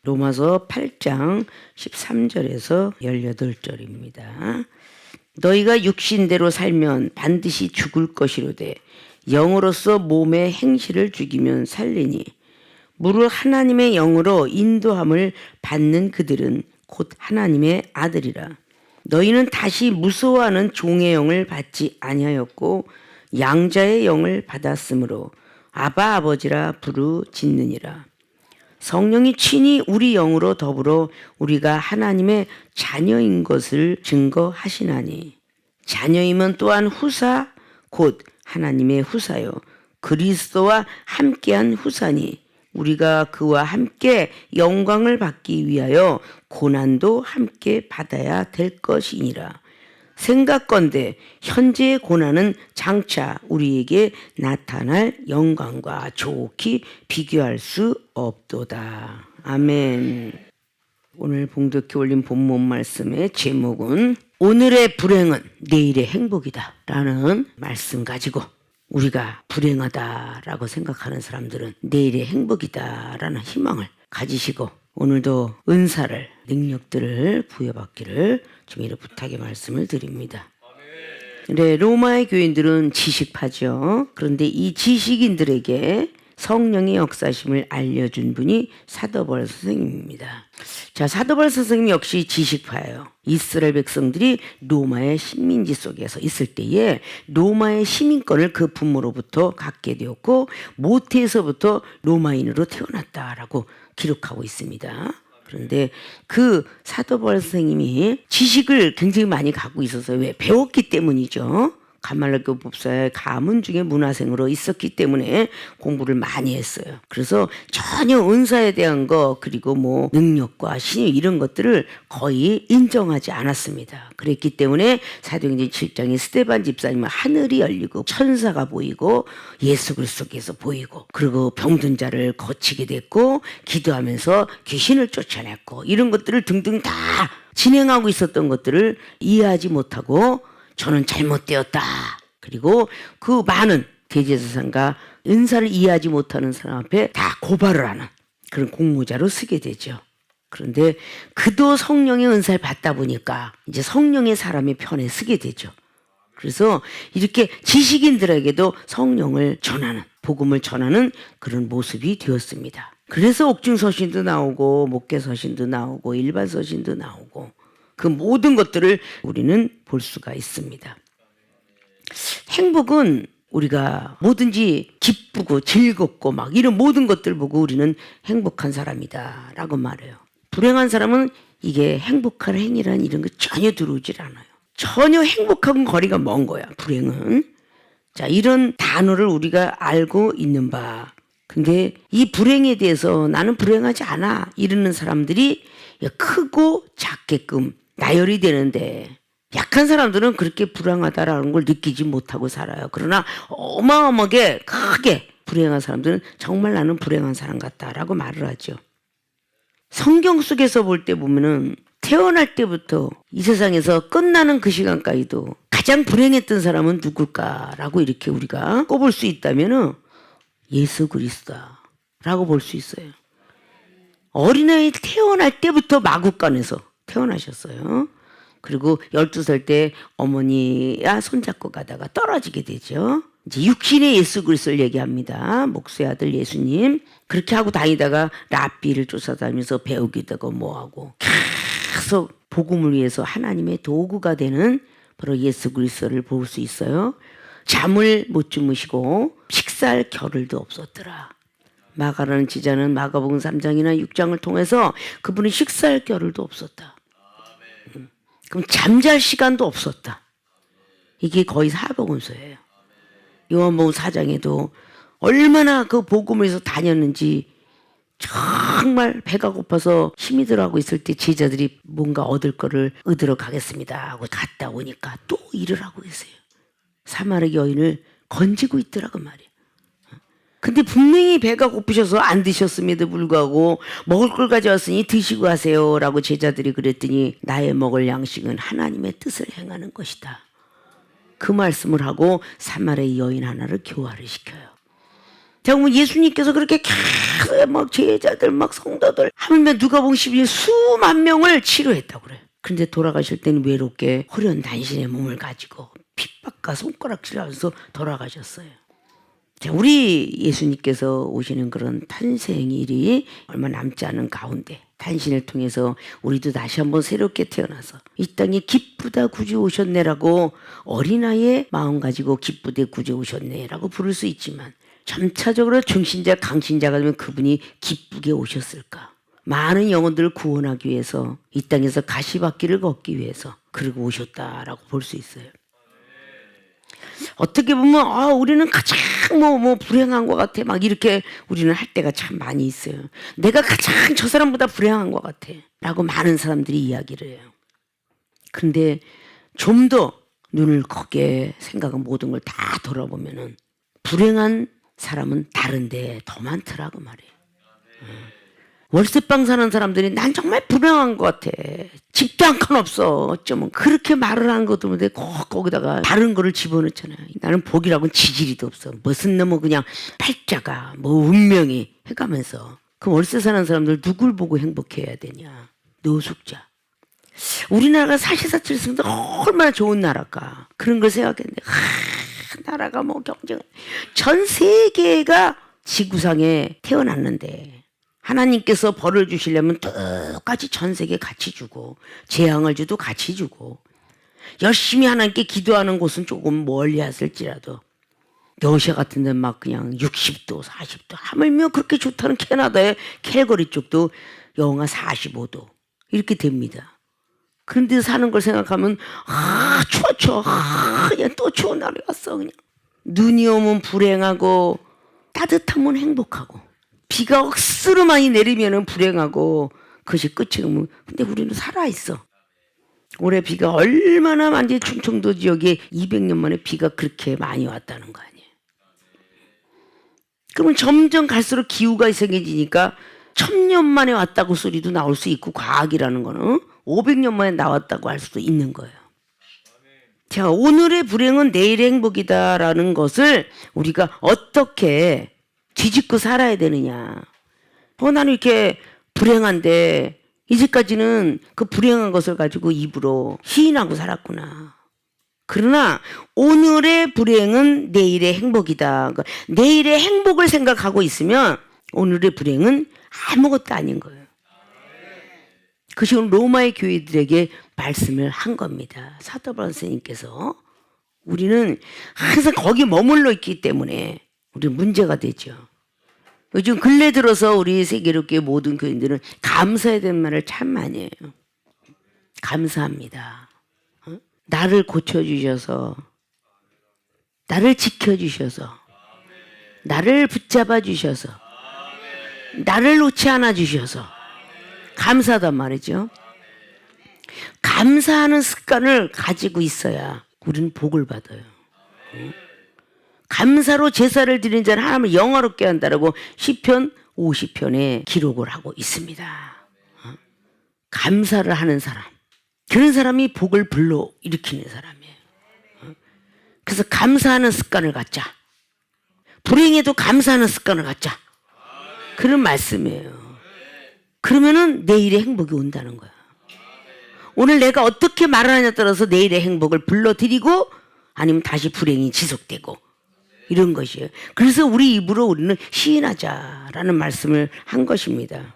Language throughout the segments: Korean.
로마서 8장 13절에서 18절입니다. 너희가 육신대로 살면 반드시 죽을 것이로되 영으로서 몸의 행실을 죽이면 살리니 무릇 하나님의 영으로 인도함을 받는 그들은 곧 하나님의 아들이라. 너희는 다시 무서워하는 종의 영을 받지 아니하였고 양자의 영을 받았으므로 아바 아버지라 부르짖느니라. 성령이 친히 우리 영으로 더불어 우리가 하나님의 자녀인 것을 증거하시나니 자녀이면 또한 후사 곧 하나님의 후사요 그리스도와 함께한 후사니 우리가 그와 함께 영광을 받기 위하여 고난도 함께 받아야 될 것이니라. 생각건대 현재의 고난은 장차 우리에게 나타날 영광과 좋게 비교할 수 없도다. 아멘. 오늘 봉독해 올린 본문 말씀의 제목은 오늘의 불행은 내일의 행복이다 라는 말씀 가지고 우리가 불행하다라고 생각하는 사람들은 내일의 행복이다 라는 희망을 가지시고 오늘도 은사를 능력들을 부여받기를 주님의 부탁의 말씀을 드립니다. 네, 로마의 교인들은 지식파죠. 그런데 이 지식인들에게 성령의 역사심을 알려준 분이 사도바울 선생님입니다. 자, 바울 선생님 역시 지식파예요. 이스라엘 백성들이 로마의 식민지 속에서 있을 때에 로마의 시민권을 그 부모로부터 갖게 되었고 모태에서부터 로마인으로 태어났다라고 기록하고 있습니다. 그런데 그 사도바울 선생님이 지식을 굉장히 많이 갖고 있어서 왜 배웠기 때문이죠. 가말리엘 법사의 가문 중에 문화생으로 있었기 때문에 공부를 많이 했어요. 그래서 전혀 은사에 대한 거 그리고 뭐 능력과 신유 이런 것들을 거의 인정하지 않았습니다. 그랬기 때문에 사도행전 7장에 스데반 집사님은 하늘이 열리고 천사가 보이고 예수 그리스도께서 보이고 그리고 병든 자를 고치게 됐고 기도하면서 귀신을 쫓아냈고 이런 것들을 등등 다 진행하고 있었던 것들을 이해하지 못하고 저는 잘못되었다. 그리고 그 많은 대제사장과 은사를 이해하지 못하는 사람 앞에 다 고발을 하는 그런 공모자로 쓰게 되죠. 그런데 그도 성령의 은사를 받다 보니까 이제 성령의 사람의 편에 쓰게 되죠. 그래서 이렇게 지식인들에게도 성령을 전하는, 복음을 전하는 그런 모습이 되었습니다. 그래서 옥중서신도 나오고 목계서신도 나오고 일반서신도 나오고 그 모든 것들을 우리는 볼 수가 있습니다. 행복은 우리가 뭐든지 기쁘고 즐겁고 막 이런 모든 것들 보고 우리는 행복한 사람이다 라고 말해요. 불행한 사람은 이게 행복할 행위라는 이런 거 전혀 들어오질 않아요. 전혀 행복하고는 거리가 먼 거야, 불행은. 자, 이런 단어를 우리가 알고 있는 바. 근데 이 불행에 대해서 나는 불행하지 않아 이러는 사람들이 크고 작게끔 나열이 되는데 약한 사람들은 그렇게 불행하다라는 걸 느끼지 못하고 살아요. 그러나 어마어마하게 크게 불행한 사람들은 정말 나는 불행한 사람 같다라고 말을 하죠. 성경 속에서 볼 때 보면은 태어날 때부터 이 세상에서 끝나는 그 시간까지도 가장 불행했던 사람은 누굴까라고 이렇게 우리가 꼽을 수 있다면은 예수 그리스도라고 볼 수 있어요. 어린아이 태어날 때부터 마구간에서 태어나셨어요. 그리고 12살 때 어머니야 손잡고 가다가 떨어지게 되죠. 이제 육신의 예수 그리스도를 얘기합니다. 목수의 아들 예수님. 그렇게 하고 다니다가 랍비를 쫓아다니면서 배우기도 하고 뭐하고 계속 복음을 위해서 하나님의 도구가 되는 바로 예수 그리스도를 볼 수 있어요. 잠을 못 주무시고 식사할 겨를도 없었더라. 마가라는 지자는 마가복음 3장이나 6장을 통해서 그분이 식사할 겨를도 없었다. 그럼 잠잘 시간도 없었다. 이게 거의 사복음서예요. 요한복음 4장에도 얼마나 그 복음을 위해서 다녔는지 정말 배가 고파서 힘이 들어가고 있을 때 제자들이 뭔가 얻을 거를 얻으러 가겠습니다 하고 갔다 오니까 또 일을 하고 계세요. 사마리 여인을 건지고 있더라고 말이에요. 근데 분명히 배가 고프셔서 안 드셨음에도 불구하고 먹을 걸 가져왔으니 드시고 하세요 라고 제자들이 그랬더니 나의 먹을 양식은 하나님의 뜻을 행하는 것이다. 그 말씀을 하고 사마리 여인 하나를 교화를 시켜요. 자, 그러면 예수님께서 그렇게 계속 막 제자들 막 성도들 하물며 누가복음 12일 수만 명을 치료했다고 그래요. 그런데 돌아가실 때는 외롭게 호련 단신의 몸을 가지고 핍박과 손가락질하면서 돌아가셨어요. 자, 우리 예수님께서 오시는 그런 탄생일이 얼마 남지 않은 가운데 탄신을 통해서 우리도 다시 한번 새롭게 태어나서 이 땅에 기쁘다 구주 오셨네라고 어린아이의 마음 가지고 기쁘게 구주 오셨네라고 부를 수 있지만 점차적으로 중신자 강신자가 되면 그분이 기쁘게 오셨을까? 많은 영혼들을 구원하기 위해서 이 땅에서 가시밭길을 걷기 위해서 그러고 오셨다라고 볼 수 있어요. 어떻게 보면 우리는 가장 뭐 불행한 것 같아 막 이렇게 우리는 할 때가 참 많이 있어요. 내가 가장 저 사람보다 불행한 것 같아 라고 많은 사람들이 이야기를 해요. 근데 좀 더 눈을 크게 생각한 모든 걸 다 돌아보면은 불행한 사람은 다른데 더 많더라고 말이에요. 월세방 사는 사람들이 난 정말 불행한 것 같아. 집도 한 칸 없어. 어쩌면 그렇게 말을 하는 것도 모르는데 꼭 거기다가 다른 거를 집어넣잖아요. 나는 복이라고는 지지리도 없어. 무슨 놈의 그냥 팔자가 뭐 운명이 해가면서 그 월세 사는 사람들 누굴 보고 행복해야 되냐. 노숙자. 우리나라가 사시사철승도 얼마나 좋은 나라일까. 그런 걸 생각했는데 나라가 뭐 경쟁 전 세계가 지구상에 태어났는데 하나님께서 벌을 주시려면 똑같이 전 세계 같이 주고 재앙을 줘도 같이 주고 열심히 하나님께 기도하는 곳은 조금 멀리 왔을지라도 러시아 같은 데는 막 그냥 60도 40도 하물며 그렇게 좋다는 캐나다의 캘거리 쪽도 영하 45도 이렇게 됩니다. 그런데 사는 걸 생각하면 추워 그냥 또 추운 날이 왔어. 그냥 눈이 오면 불행하고 따뜻하면 행복하고 비가 억수로 많이 내리면 불행하고 그것이 끝이 오면 근데 우리는 살아있어. 올해 비가 얼마나 많이 충청도 지역에 200년 만에 비가 그렇게 많이 왔다는 거 아니에요. 그러면 점점 갈수록 기후가 이상해지니까 1000년 만에 왔다고 소리도 나올 수 있고 과학이라는 거는 500년 만에 나왔다고 할 수도 있는 거예요. 자, 오늘의 불행은 내일의 행복이다라는 것을 우리가 어떻게 뒤집고 살아야 되느냐. 나는 이렇게 불행한데 이제까지는 그 불행한 것을 가지고 입으로 시인하고 살았구나. 그러나 오늘의 불행은 내일의 행복이다. 내일의 행복을 생각하고 있으면 오늘의 불행은 아무것도 아닌 거예요. 그것이 오늘 로마의 교회들에게 말씀을 한 겁니다. 사도 바울 선생님께서 우리는 항상 거기 머물러 있기 때문에 우리 문제가 되죠. 요즘 근래 들어서 우리 세계롭게 모든 교인들은 감사해야 되는 말을 참 많이 해요. 감사합니다. 나를 고쳐주셔서, 나를 지켜주셔서, 나를 붙잡아 주셔서, 나를 놓지 않아 주셔서 감사하단 말이죠. 감사하는 습관을 가지고 있어야 우리는 복을 받아요. 감사로 제사를 드리는 자는 하나님을 영화롭게 한다라고 시편 50편에 기록을 하고 있습니다. 감사를 하는 사람, 그런 사람이 복을 불러일으키는 사람이에요. 그래서 감사하는 습관을 갖자. 불행해도 감사하는 습관을 갖자. 그런 말씀이에요. 그러면은 내일의 행복이 온다는 거야. 오늘 내가 어떻게 말하느냐에 따라서 내일의 행복을 불러들이고 아니면 다시 불행이 지속되고 이런 것이에요. 그래서 우리 입으로 우리는 시인하자라는 말씀을 한 것입니다.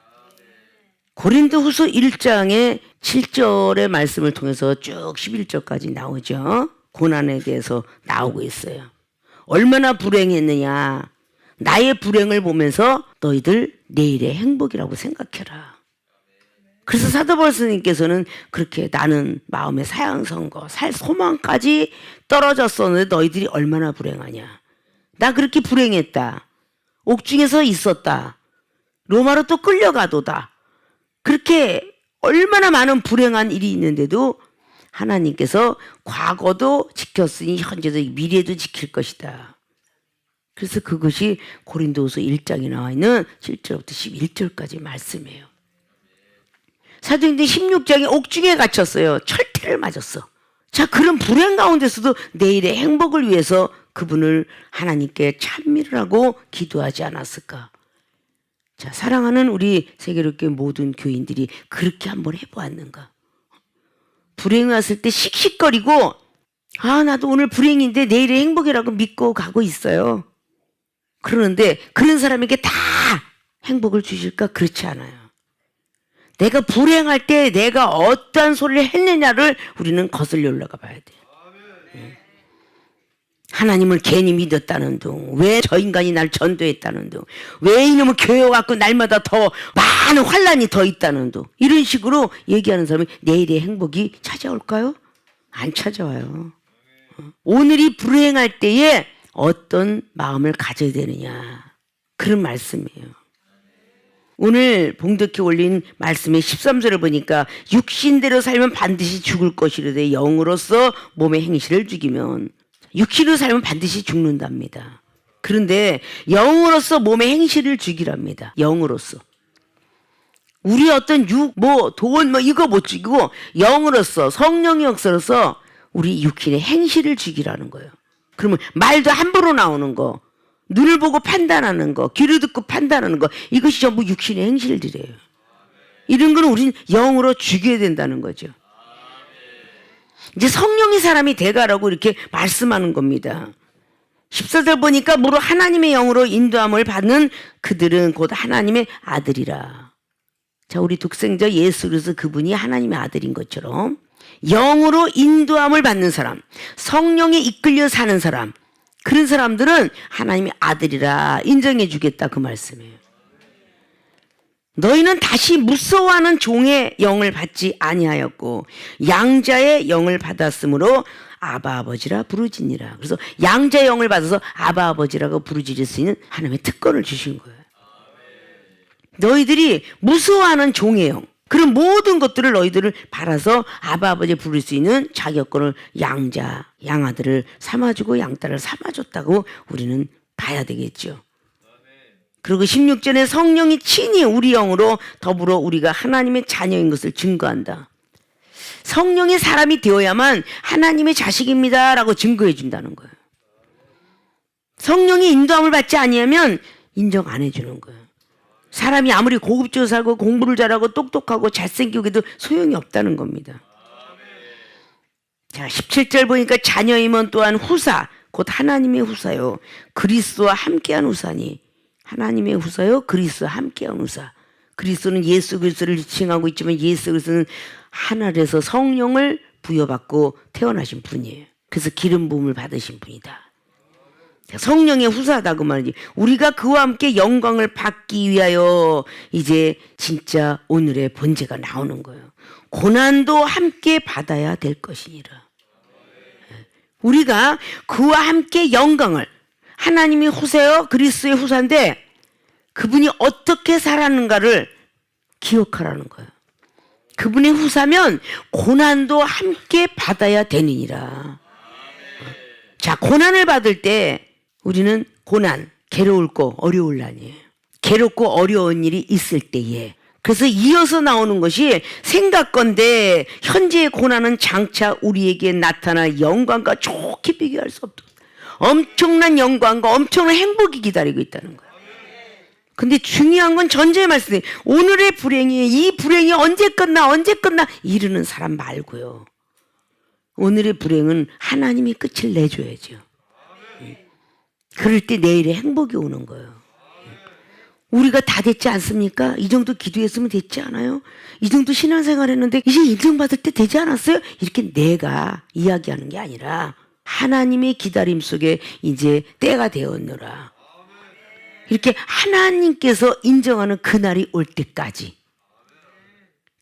고린도후서 1장의 7절의 말씀을 통해서 쭉 11절까지 나오죠. 고난에 대해서 나오고 있어요. 얼마나 불행했느냐. 나의 불행을 보면서 너희들 내일의 행복이라고 생각해라. 그래서 사도 바울 스님께서는 그렇게 나는 마음의 사양선거, 살 소망까지 떨어졌었는데 너희들이 얼마나 불행하냐. 나 그렇게 불행했다. 옥중에서 있었다. 로마로 또 끌려가도다. 그렇게 얼마나 많은 불행한 일이 있는데도 하나님께서 과거도 지켰으니 현재도 미래도 지킬 것이다. 그래서 그것이 고린도후서 1장에 나와 있는 7절부터 11절까지 말씀이에요. 사도행전 16장에 옥중에 갇혔어요. 철퇴를 맞았어. 자, 그런 불행 가운데서도 내일의 행복을 위해서 그분을 하나님께 찬미를 하고 기도하지 않았을까? 자, 사랑하는 우리 세계롭게 모든 교인들이 그렇게 한번 해보았는가? 불행이 왔을 때 씩씩거리고 나도 오늘 불행인데 내일의 행복이라고 믿고 가고 있어요. 그러는데 그런 사람에게 다 행복을 주실까? 그렇지 않아요. 내가 불행할 때 내가 어떠한 소리를 했느냐를 우리는 거슬려 올라가 봐야 돼요. 하나님을 괜히 믿었다는 둥, 왜 저 인간이 날 전도했다는 둥, 왜 이놈의 교회 와갖고 날마다 더 많은 환란이 더 있다는 둥, 이런 식으로 얘기하는 사람이 내일의 행복이 찾아올까요? 안 찾아와요. 오늘이 불행할 때에 어떤 마음을 가져야 되느냐, 그런 말씀이에요. 오늘 봉독해 올린 말씀의 13절을 보니까 육신대로 살면 반드시 죽을 것이로되 영으로서 몸의 행실을 죽이면, 육신으로 살면 반드시 죽는답니다. 그런데 영으로서 몸의 행실을 죽이랍니다. 영으로서. 우리 어떤 돈 이거 못 죽이고 영으로서, 성령의 역사로서 우리 육신의 행실을 죽이라는 거예요. 그러면 말도 함부로 나오는 거, 눈을 보고 판단하는 거, 귀를 듣고 판단하는 거, 이것이 전부 육신의 행실들이에요. 이런 거는 우리는 영으로 죽여야 된다는 거죠. 이제 성령의 사람이 되가라고 이렇게 말씀하는 겁니다. 14절 보니까 무릇 하나님의 영으로 인도함을 받는 그들은 곧 하나님의 아들이라. 자, 우리 독생자 예수 그리스도 그분이 하나님의 아들인 것처럼 영으로 인도함을 받는 사람, 성령에 이끌려 사는 사람, 그런 사람들은 하나님의 아들이라 인정해 주겠다, 그 말씀이에요. 너희는 다시 무서워하는 종의 영을 받지 아니하였고 양자의 영을 받았으므로 아바 아버지라 부르짖니라. 그래서 양자의 영을 받아서 아바 아버지라고 부르짖을 수 있는 하나님의 특권을 주신 거예요. 너희들이 무서워하는 종의 영, 그런 모든 것들을 너희들을 받아서 아바 아버지 부를 수 있는 자격권을 양자, 양아들을 삼아주고 양딸을 삼아줬다고 우리는 봐야 되겠죠. 그리고 16절에 성령이 친히 우리 영으로 더불어 우리가 하나님의 자녀인 것을 증거한다. 성령의 사람이 되어야만 하나님의 자식입니다 라고 증거해 준다는 거예요. 성령이 인도함을 받지 아니하면 인정 안 해주는 거예요. 사람이 아무리 고급지게 살고 공부를 잘하고 똑똑하고 잘생기고 해도 소용이 없다는 겁니다. 자, 17절 보니까 자녀임은 또한 후사, 곧 하나님의 후사요 그리스도와 함께한 후사니. 하나님의 후사요 그리스도와 함께한 후사. 그리스도는 예수 그리스도를 칭하고 있지만 예수 그리스도는 하늘에서 성령을 부여받고 태어나신 분이에요. 그래서 기름 부음을 받으신 분이다. 성령의 후사다 그 말이지. 우리가 그와 함께 영광을 받기 위하여 이제 진짜 오늘의 본제가 나오는 거예요. 고난도 함께 받아야 될 것이니라. 우리가 그와 함께 영광을, 하나님이 후사요 그리스도의 후사인데 그분이 어떻게 살았는가를 기억하라는 거예요. 그분의 후사면 고난도 함께 받아야 되느니라. 자, 고난을 받을 때 우리는 고난, 괴로울 거, 어려울 날이에요. 괴롭고 어려운 일이 있을 때에. 그래서 이어서 나오는 것이 생각건대 현재의 고난은 장차 우리에게 나타날 영광과 좋게 비교할 수 없다. 엄청난 영광과 엄청난 행복이 기다리고 있다는 거예요. 근데 중요한 건 전제의 말씀이에요. 오늘의 불행이, 이 불행이 언제 끝나 이러는 사람 말고요. 오늘의 불행은 하나님이 끝을 내줘야죠. 그럴 때 내일의 행복이 오는 거예요. 우리가 다 됐지 않습니까? 이 정도 기도했으면 됐지 않아요? 이 정도 신앙생활 했는데 이제 인정받을 때 되지 않았어요? 이렇게 내가 이야기하는 게 아니라 하나님의 기다림 속에 이제 때가 되었노라. 이렇게 하나님께서 인정하는 그날이 올 때까지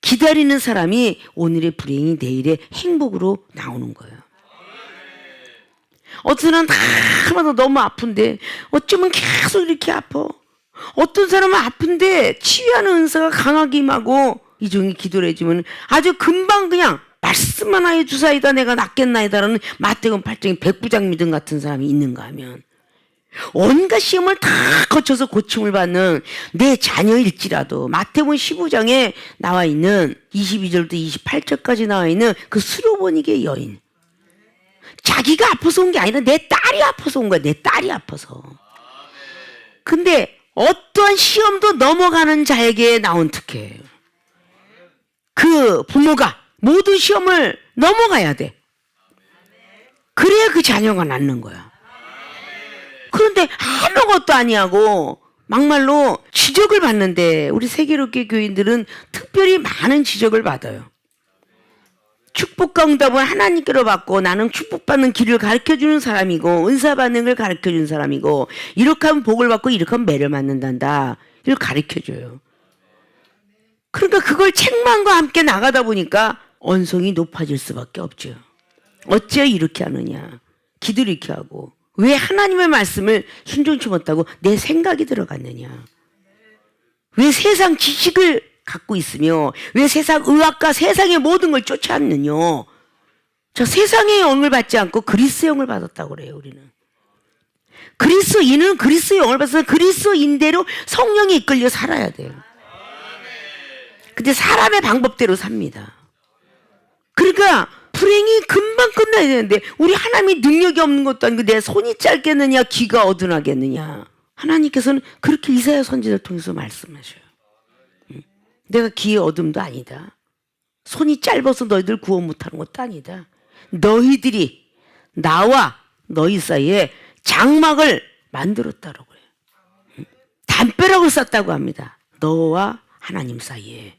기다리는 사람이 오늘의 불행이 내일의 행복으로 나오는 거예요. 어떤 사람은 하나도 너무 아픈데 어쩌면 계속 이렇게 아파. 어떤 사람은 아픈데 치유하는 은사가 강하게 임하고 이 종이 기도를 해주면 아주 금방 그냥 말씀만 하여 주사이다 내가 낫겠나이다라는 마태복음 8장의 백부장 믿음 같은 사람이 있는가 하면 온갖 시험을 다 거쳐서 고침을 받는 내 자녀일지라도 마태복음 15장에 나와 있는 22절부터 28절까지 나와 있는 그 수로보니게 여인, 자기가 아파서 온 게 아니라 내 딸이 아파서 온 거야. 내 딸이 아파서. 근데 어떠한 시험도 넘어가는 자에게 나온 특혜예요. 그 부모가 모든 시험을 넘어가야 돼. 그래야 그 자녀가 낫는 거야. 그런데 아무것도 아니하고 막말로 지적을 받는데 우리 세계롭게 교인들은 특별히 많은 지적을 받아요. 축복과 응답은 하나님께로 받고 나는 축복받는 길을 가르쳐주는 사람이고 은사받는 걸 가르쳐주는 사람이고 이렇게 하면 복을 받고 이렇게 하면 매를 맞는단다. 이걸 가르쳐줘요. 그러니까 그걸 책망과 함께 나가다 보니까 언성이 높아질 수밖에 없죠. 어째 이렇게 하느냐. 기도를 이렇게 하고 왜 하나님의 말씀을 순종치 못하고 내 생각이 들어갔느냐. 왜 세상 지식을 갖고 있으며 왜 세상 의학과 세상의 모든 걸 쫓아왔느냐. 저 세상의 영을 받지 않고 그리스의 영을 받았다고 그래요. 우리는 그리스인은 그리스의 영을 받아서 그리스인대로 성령이 이끌려 살아야 돼요. 근데 사람의 방법대로 삽니다. 그러니까 불행이 금방 끝나야 되는데 우리 하나님이 능력이 없는 것도 아니고 내 손이 짧겠느냐 귀가 어둔하겠느냐. 하나님께서는 그렇게 이사야 선지자를 통해서 말씀하셔요. 내가 귀의 어둠도 아니다. 손이 짧아서 너희들 구원 못하는 것도 아니다. 너희들이 나와 너희 사이에 장막을 만들었다고 그래요. 담벼락을 쌓았다고 합니다. 너와 하나님 사이에.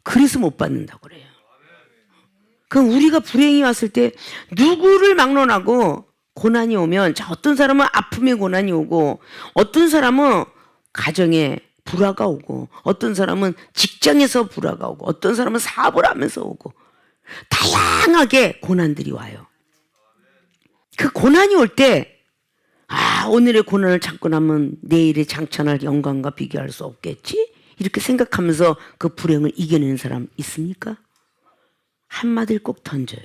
그래서 못 받는다고 그래요. 그럼 우리가 불행이 왔을 때 누구를 막론하고 고난이 오면 자 어떤 사람은 아픔의 고난이 오고 어떤 사람은 가정에 불화가 오고 어떤 사람은 직장에서 불화가 오고 어떤 사람은 사업을 하면서 오고 다양하게 고난들이 와요. 그 고난이 올 때 오늘의 고난을 참고 나면 내일의 장찬할 영광과 비교할 수 없겠지? 이렇게 생각하면서 그 불행을 이겨내는 사람 있습니까? 한마디를 꼭 던져요.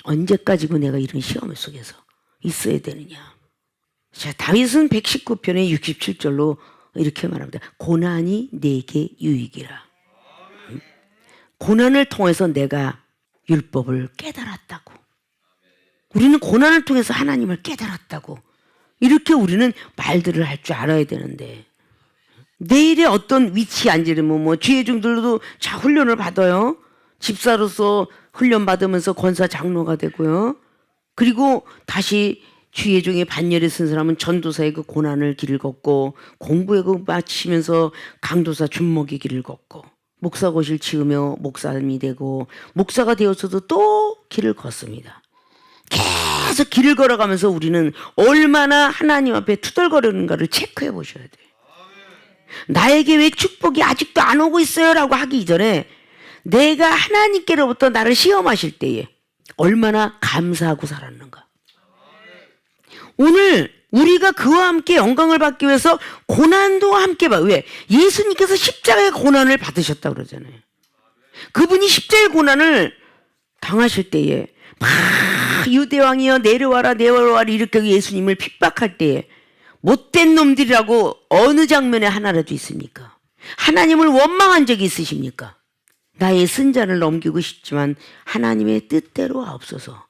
언제까지고 내가 이런 시험 속에서 있어야 되느냐. 자, 다윗은 119편의 67절로 이렇게 말합니다. 고난이 내게 유익이라. 고난을 통해서 내가 율법을 깨달았다고. 우리는 고난을 통해서 하나님을 깨달았다고. 이렇게 우리는 말들을 할 줄 알아야 되는데 내일의 어떤 위치에 앉으려면 뭐 주의중들도 자 훈련을 받아요. 집사로서 훈련 받으면서 권사 장로가 되고요. 그리고 다시 주의 중에 반열에 쓴 사람은 전도사의 그 고난을 길을 걷고 공부의 그 마치면서 강도사 준목의 길을 걷고 목사고시를 치우며 목사님이 되고 목사가 되어서도 또 길을 걷습니다. 계속 길을 걸어가면서 우리는 얼마나 하나님 앞에 투덜거리는가를 체크해 보셔야 돼요. 나에게 왜 축복이 아직도 안 오고 있어요? 라고 하기 이전에 내가 하나님께로부터 나를 시험하실 때에 얼마나 감사하고 살았는가. 오늘 우리가 그와 함께 영광을 받기 위해서 고난도 함께 왜? 예수님께서 십자가의 고난을 받으셨다고 그러잖아요. 그분이 십자가의 고난을 당하실 때에 막 유대왕이여 내려와라 내려와라 이렇게 예수님을 핍박할 때에 못된 놈들이라고 어느 장면에 하나라도 있습니까? 하나님을 원망한 적이 있으십니까? 나의 쓴자를 넘기고 싶지만 하나님의 뜻대로 하옵소서.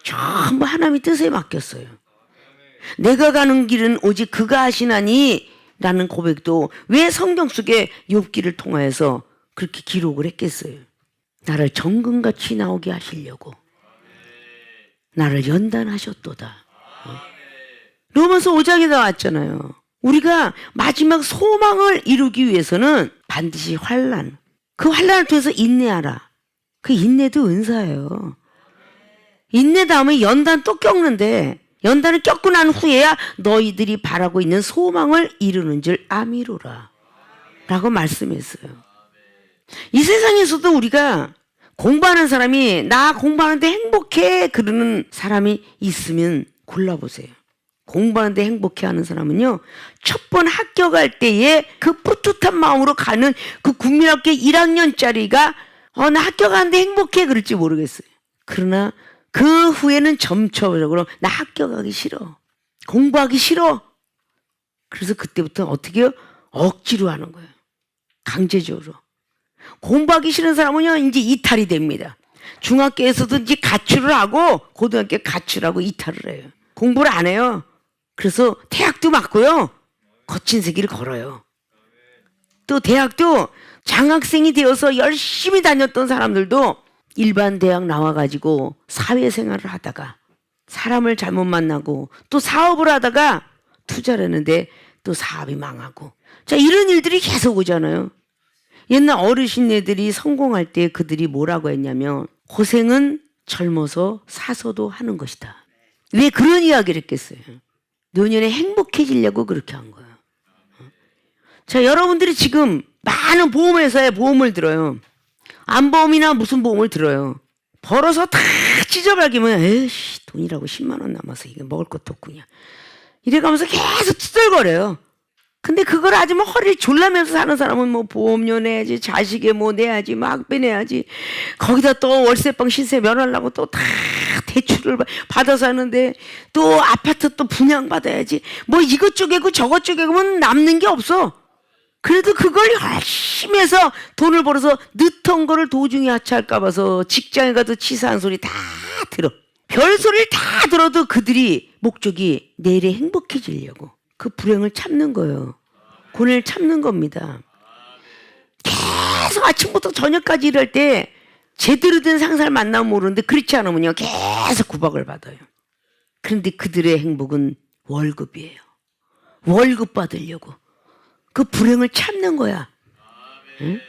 전부 하나님의 뜻에 맡겼어요. 내가 가는 길은 오직 그가 하시나니 라는 고백도 왜 성경 속에 욥기를 통하여서 그렇게 기록을 했겠어요? 나를 정금같이 나오게 하시려고 나를 연단하셨도다. 로마서 5장에 나왔잖아요. 우리가 마지막 소망을 이루기 위해서는 반드시 환난, 그 환난을 통해서 인내하라. 그 인내도 은사예요. 인내 다음에 연단 또 겪는데 연단을 겪고 난 후에야 너희들이 바라고 있는 소망을 이루는 줄 아미로라 라고 말씀했어요. 이 세상에서도 우리가 공부하는 사람이 나 공부하는데 행복해 그러는 사람이 있으면 골라보세요. 공부하는데 행복해하는 사람은요, 첫 번 합격할 때에 그 뿌듯한 마음으로 가는 그 국민학교 1학년짜리가 나 합격하는데 행복해 그럴지 모르겠어요. 그러나 그 후에는 점차적으로 나 합격하기 싫어, 공부하기 싫어. 그래서 그때부터 어떻게 해요? 억지로 하는 거예요. 강제적으로. 공부하기 싫은 사람은요 이제 이탈이 됩니다. 중학교에서도 이제 가출을 하고 고등학교 가출하고 이탈을 해요. 공부를 안 해요. 그래서 대학도 맞고요. 거친 세기를 걸어요. 또 대학도 장학생이 되어서 열심히 다녔던 사람들도 일반 대학 나와가지고 사회생활을 하다가 사람을 잘못 만나고 또 사업을 하다가 투자를 했는데 또 사업이 망하고, 자, 이런 일들이 계속 오잖아요. 옛날 어르신네들이 성공할 때 그들이 뭐라고 했냐면 고생은 젊어서 사서도 하는 것이다. 왜 그런 이야기를 했겠어요? 노년에 행복해지려고 그렇게 한 거예요. 자, 여러분들이 지금 많은 보험회사에 보험을 들어요. 안보험이나 무슨 보험을 들어요. 벌어서 다 찢어버리면 에이씨, 돈이라고 10만 원 남아서 이게 먹을 것도 없구냐, 이래가면서 계속 찌들거려요. 근데 그걸 아주 뭐 허리를 졸라면서 사는 사람은 뭐 보험료 내야지, 자식에 뭐 내야지, 뭐 학비 내야지, 거기다 또 월세방 시세 면하려고 또 다 대출을 받아서 하는데 또 아파트 또 분양받아야지, 뭐 이것 쪼개고 저것 쪼개고면 남는 게 없어. 그래도 그걸 열심히 해서 돈을 벌어서 늦은 거를 도중에 하차할까 봐서 직장에 가도 치사한 소리 다 들어. 별소리를 다 들어도 그들이 목적이 내일에 행복해지려고 그 불행을 참는 거예요. 고뇌를 참는 겁니다. 계속 아침부터 저녁까지 일할 때 제대로 된 상사를 만나면 모르는데 그렇지 않으면요 계속 구박을 받아요. 그런데 그들의 행복은 월급이에요. 월급 받으려고 그 불행을 참는 거야. 응?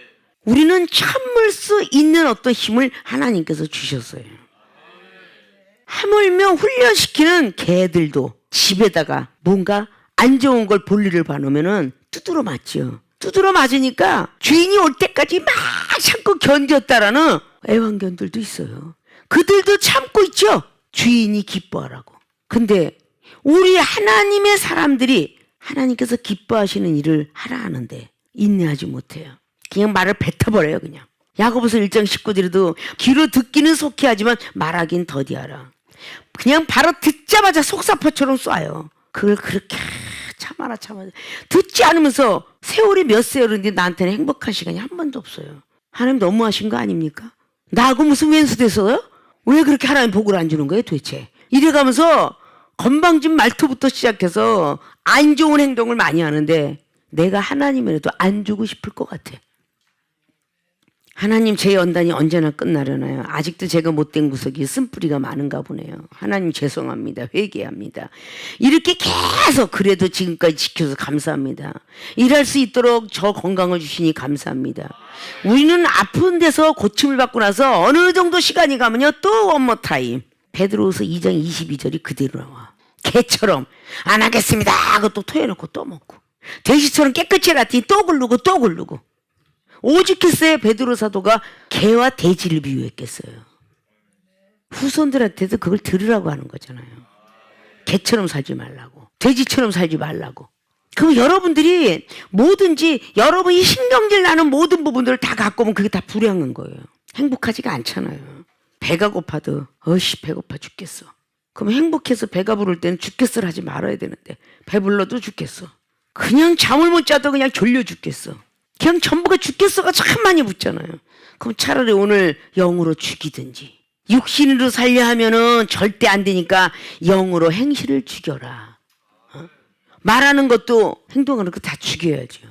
우리는 참을 수 있는 어떤 힘을 하나님께서 주셨어요. 하물며 훈련시키는 개들도 집에다가 뭔가 안 좋은 걸 볼일을 봐놓으면은 두드러 맞죠. 두드러 맞으니까 주인이 올 때까지 막 참고 견뎠다라는 애완견들도 있어요. 그들도 참고 있죠. 주인이 기뻐하라고. 근데 우리 하나님의 사람들이 하나님께서 기뻐하시는 일을 하라 하는데 인내하지 못해요. 그냥 말을 뱉어버려요. 그냥 야고보서 1장 19절에도 귀로 듣기는 속히 하지만 말하긴 더디하라. 그냥 바로 듣자마자 속사포처럼 쏴요. 그걸 그렇게 참아라. 듣지 않으면서 세월이 몇 세월인데 나한테는 행복한 시간이 한 번도 없어요. 하나님 너무하신 거 아닙니까? 나하고 무슨 왼수 돼서요? 왜 그렇게 하나님 복을 안 주는 거예요 도대체? 이래가면서 건방진 말투부터 시작해서 안 좋은 행동을 많이 하는데 내가 하나님이라도 안 주고 싶을 것 같아. 하나님, 제 연단이 언제나 끝나려나요? 아직도 제가 못된 구석이 쓴뿌리가 많은가 보네요. 하나님 죄송합니다. 회개합니다. 이렇게 계속 그래도 지금까지 지켜서 감사합니다. 일할 수 있도록 저 건강을 주시니 감사합니다. 우리는 아픈 데서 고침을 받고 나서 어느 정도 시간이 가면요 또 원모 타임. 베드로후서 2장 22절이 그대로 나와. 개처럼 안 하겠습니다 하고 또 토해놓고 또 먹고, 돼지처럼 깨끗이 해놨더니 또 굴르고 오죽했어요. 베드로 사도가 개와 돼지를 비유했겠어요. 후손들한테도 그걸 들으라고 하는 거잖아요. 개처럼 살지 말라고, 돼지처럼 살지 말라고. 그럼 여러분들이 뭐든지 여러분이 신경질 나는 모든 부분들을 다 갖고 오면 그게 다 불행한 거예요. 행복하지가 않잖아요. 배가 고파도 어이씨 배고파 죽겠어. 그럼 행복해서 배가 부를 때는 죽겠어를 하지 말아야 되는데 배불러도 죽겠어. 그냥 잠을 못 자도 그냥 졸려 죽겠어. 그냥 전부가 죽겠어가 참 많이 붙잖아요. 그럼 차라리 오늘 영으로 죽이든지, 육신으로 살려 하면은 절대 안 되니까 영으로 행실을 죽여라. 말하는 것도 행동하는 거 다 죽여야죠.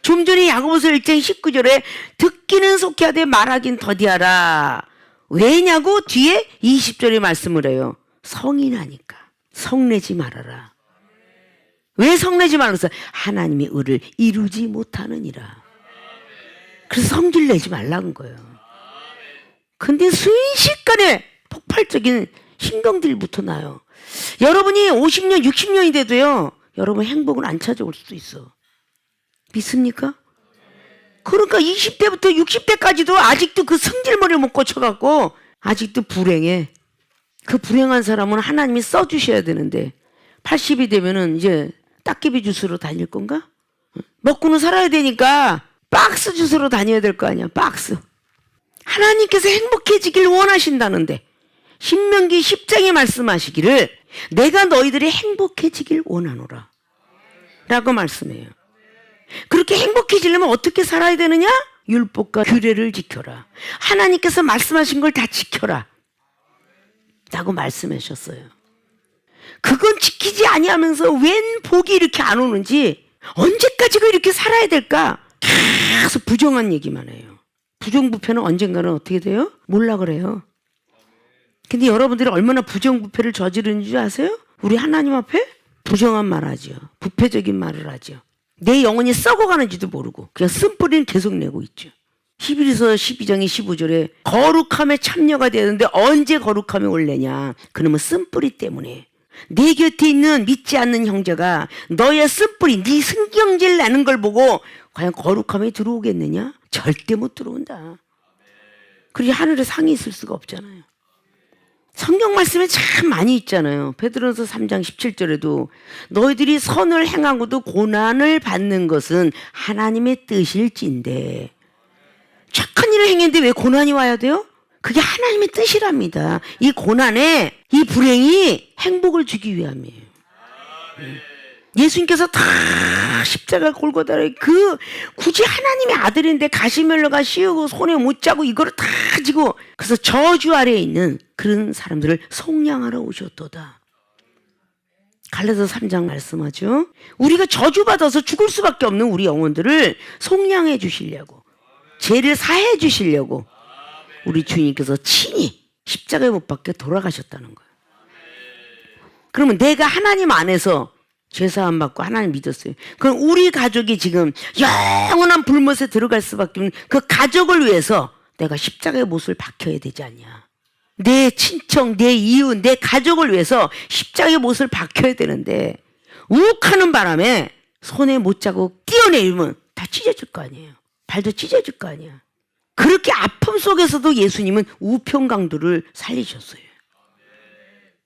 좀 전에 야고보서 1장 19절에 듣기는 속히 하되 말하긴 더디하라. 왜냐고 뒤에 20절에 말씀을 해요. 성인하니까 성내지 말아라. 왜 성내지 말라서? 하나님의 의를 이루지 못하느니라. 그래서 성질 내지 말라는 거예요. 근데 순식간에 폭발적인 신경들부터 나요. 여러분이 50년 60년이 돼도요 여러분 행복은 안 찾아올 수도 있어. 믿습니까? 그러니까 20대부터 60대까지도 아직도 그 성질머리를 못 고쳐갖고 아직도 불행해. 그 불행한 사람은 하나님이 써주셔야 되는데 80이 되면은 이제 딱개비 주스로 다닐 건가? 먹고는 살아야 되니까 박스 주스로 다녀야 될 거 아니야. 박스. 하나님께서 행복해지길 원하신다는데 신명기 10장에 말씀하시기를 내가 너희들이 행복해지길 원하노라 라고 말씀해요. 그렇게 행복해지려면 어떻게 살아야 되느냐? 율법과 규례를 지켜라. 하나님께서 말씀하신 걸 다 지켜라 라고 말씀하셨어요. 그건 지키지 아니하면서 웬 복이 이렇게 안 오는지, 언제까지고 이렇게 살아야 될까? 계속 부정한 얘기만 해요. 부정부패는 언젠가는 어떻게 돼요? 몰라 그래요. 근데 여러분들이 얼마나 부정부패를 저지르는 줄 아세요? 우리 하나님 앞에 부정한 말 하죠. 부패적인 말을 하죠. 내 영혼이 썩어가는지도 모르고 그냥 쓴뿌리는 계속 내고 있죠. 히브리서 12장의 15절에 거룩함에 참여가 되는데 언제 거룩함이 올래냐? 그러면 쓴뿌리 때문에. 내 곁에 있는 믿지 않는 형제가 너의 쓴뿌리, 네 승경질 나는 걸 보고 과연 거룩함에 들어오겠느냐? 절대 못 들어온다. 그리고 하늘에 상이 있을 수가 없잖아요. 성경 말씀에 참 많이 있잖아요. 베드로서 3장 17절에도 너희들이 선을 행하고도 고난을 받는 것은 하나님의 뜻일진데, 착한 일을 행했는데 왜 고난이 와야 돼요? 그게 하나님의 뜻이랍니다. 이 고난에, 이 불행이 행복을 주기 위함이에요. 예수님께서 다 십자가 골고다를 굳이 하나님의 아들인데 가시면류가 씌우고 손에 못 자고 이거를 다 지고, 그래서 저주 아래에 있는 그런 사람들을 속량하러 오셨도다. 갈라디아서 3장 말씀하죠. 우리가 저주받아서 죽을 수밖에 없는 우리 영혼들을 속량해 주시려고, 죄를 사해 주시려고 우리 주님께서 친히 십자가에 못 박혀 돌아가셨다는 거예요. 그러면 내가 하나님 안에서 죄사함 받고 하나님 믿었어요. 그럼 우리 가족이 지금 영원한 불못에 들어갈 수밖에 없는 그 가족을 위해서 내가 십자가의 못을 박혀야 되지 않냐. 내 친척, 내 이웃, 내 가족을 위해서 십자가의 못을 박혀야 되는데 욱하는 바람에 손에 못 자고 뛰어내리면 다 찢어질 거 아니에요. 발도 찢어질 거 아니야. 그렇게 아픔 속에서도 예수님은 우편강도를 살리셨어요.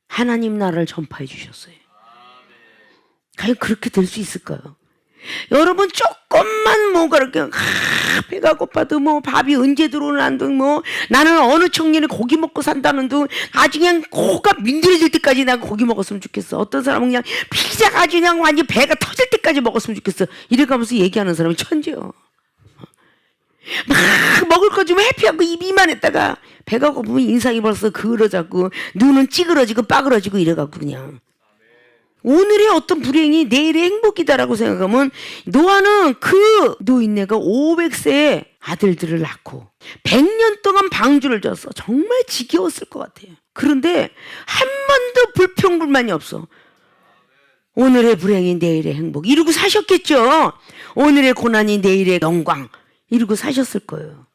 하나님 나라를 전파해 주셨어요. 과연 그렇게 될 수 있을까요? 여러분 조금만 뭐가 이렇게 배가 고파도 뭐 밥이 언제 들어오는 둥, 뭐 나는 어느 청년이 고기 먹고 산다는 둥, 아주 그냥 코가 민들어질 때까지 나 고기 먹었으면 좋겠어. 어떤 사람은 그냥 피자가 아주 그냥 완전 배가 터질 때까지 먹었으면 좋겠어. 이래가면서 얘기하는 사람이 천재요. 막 먹을 거 좀 해피하고 입 이만했다가 배가 고프면 인상이 벌써 그을어졌고 눈은 찌그러지고 빠그러지고 이래갖고 그냥 오늘의 어떤 불행이 내일의 행복이다라고 생각하면, 노아는 그 노인네가 500세의 아들들을 낳고 100년 동안 방주를 졌어. 정말 지겨웠을 것 같아요. 그런데 한 번도 불평불만이 없어. 오늘의 불행이 내일의 행복 이루고 사셨겠죠. 오늘의 고난이 내일의 영광 이루고 사셨을 거예요.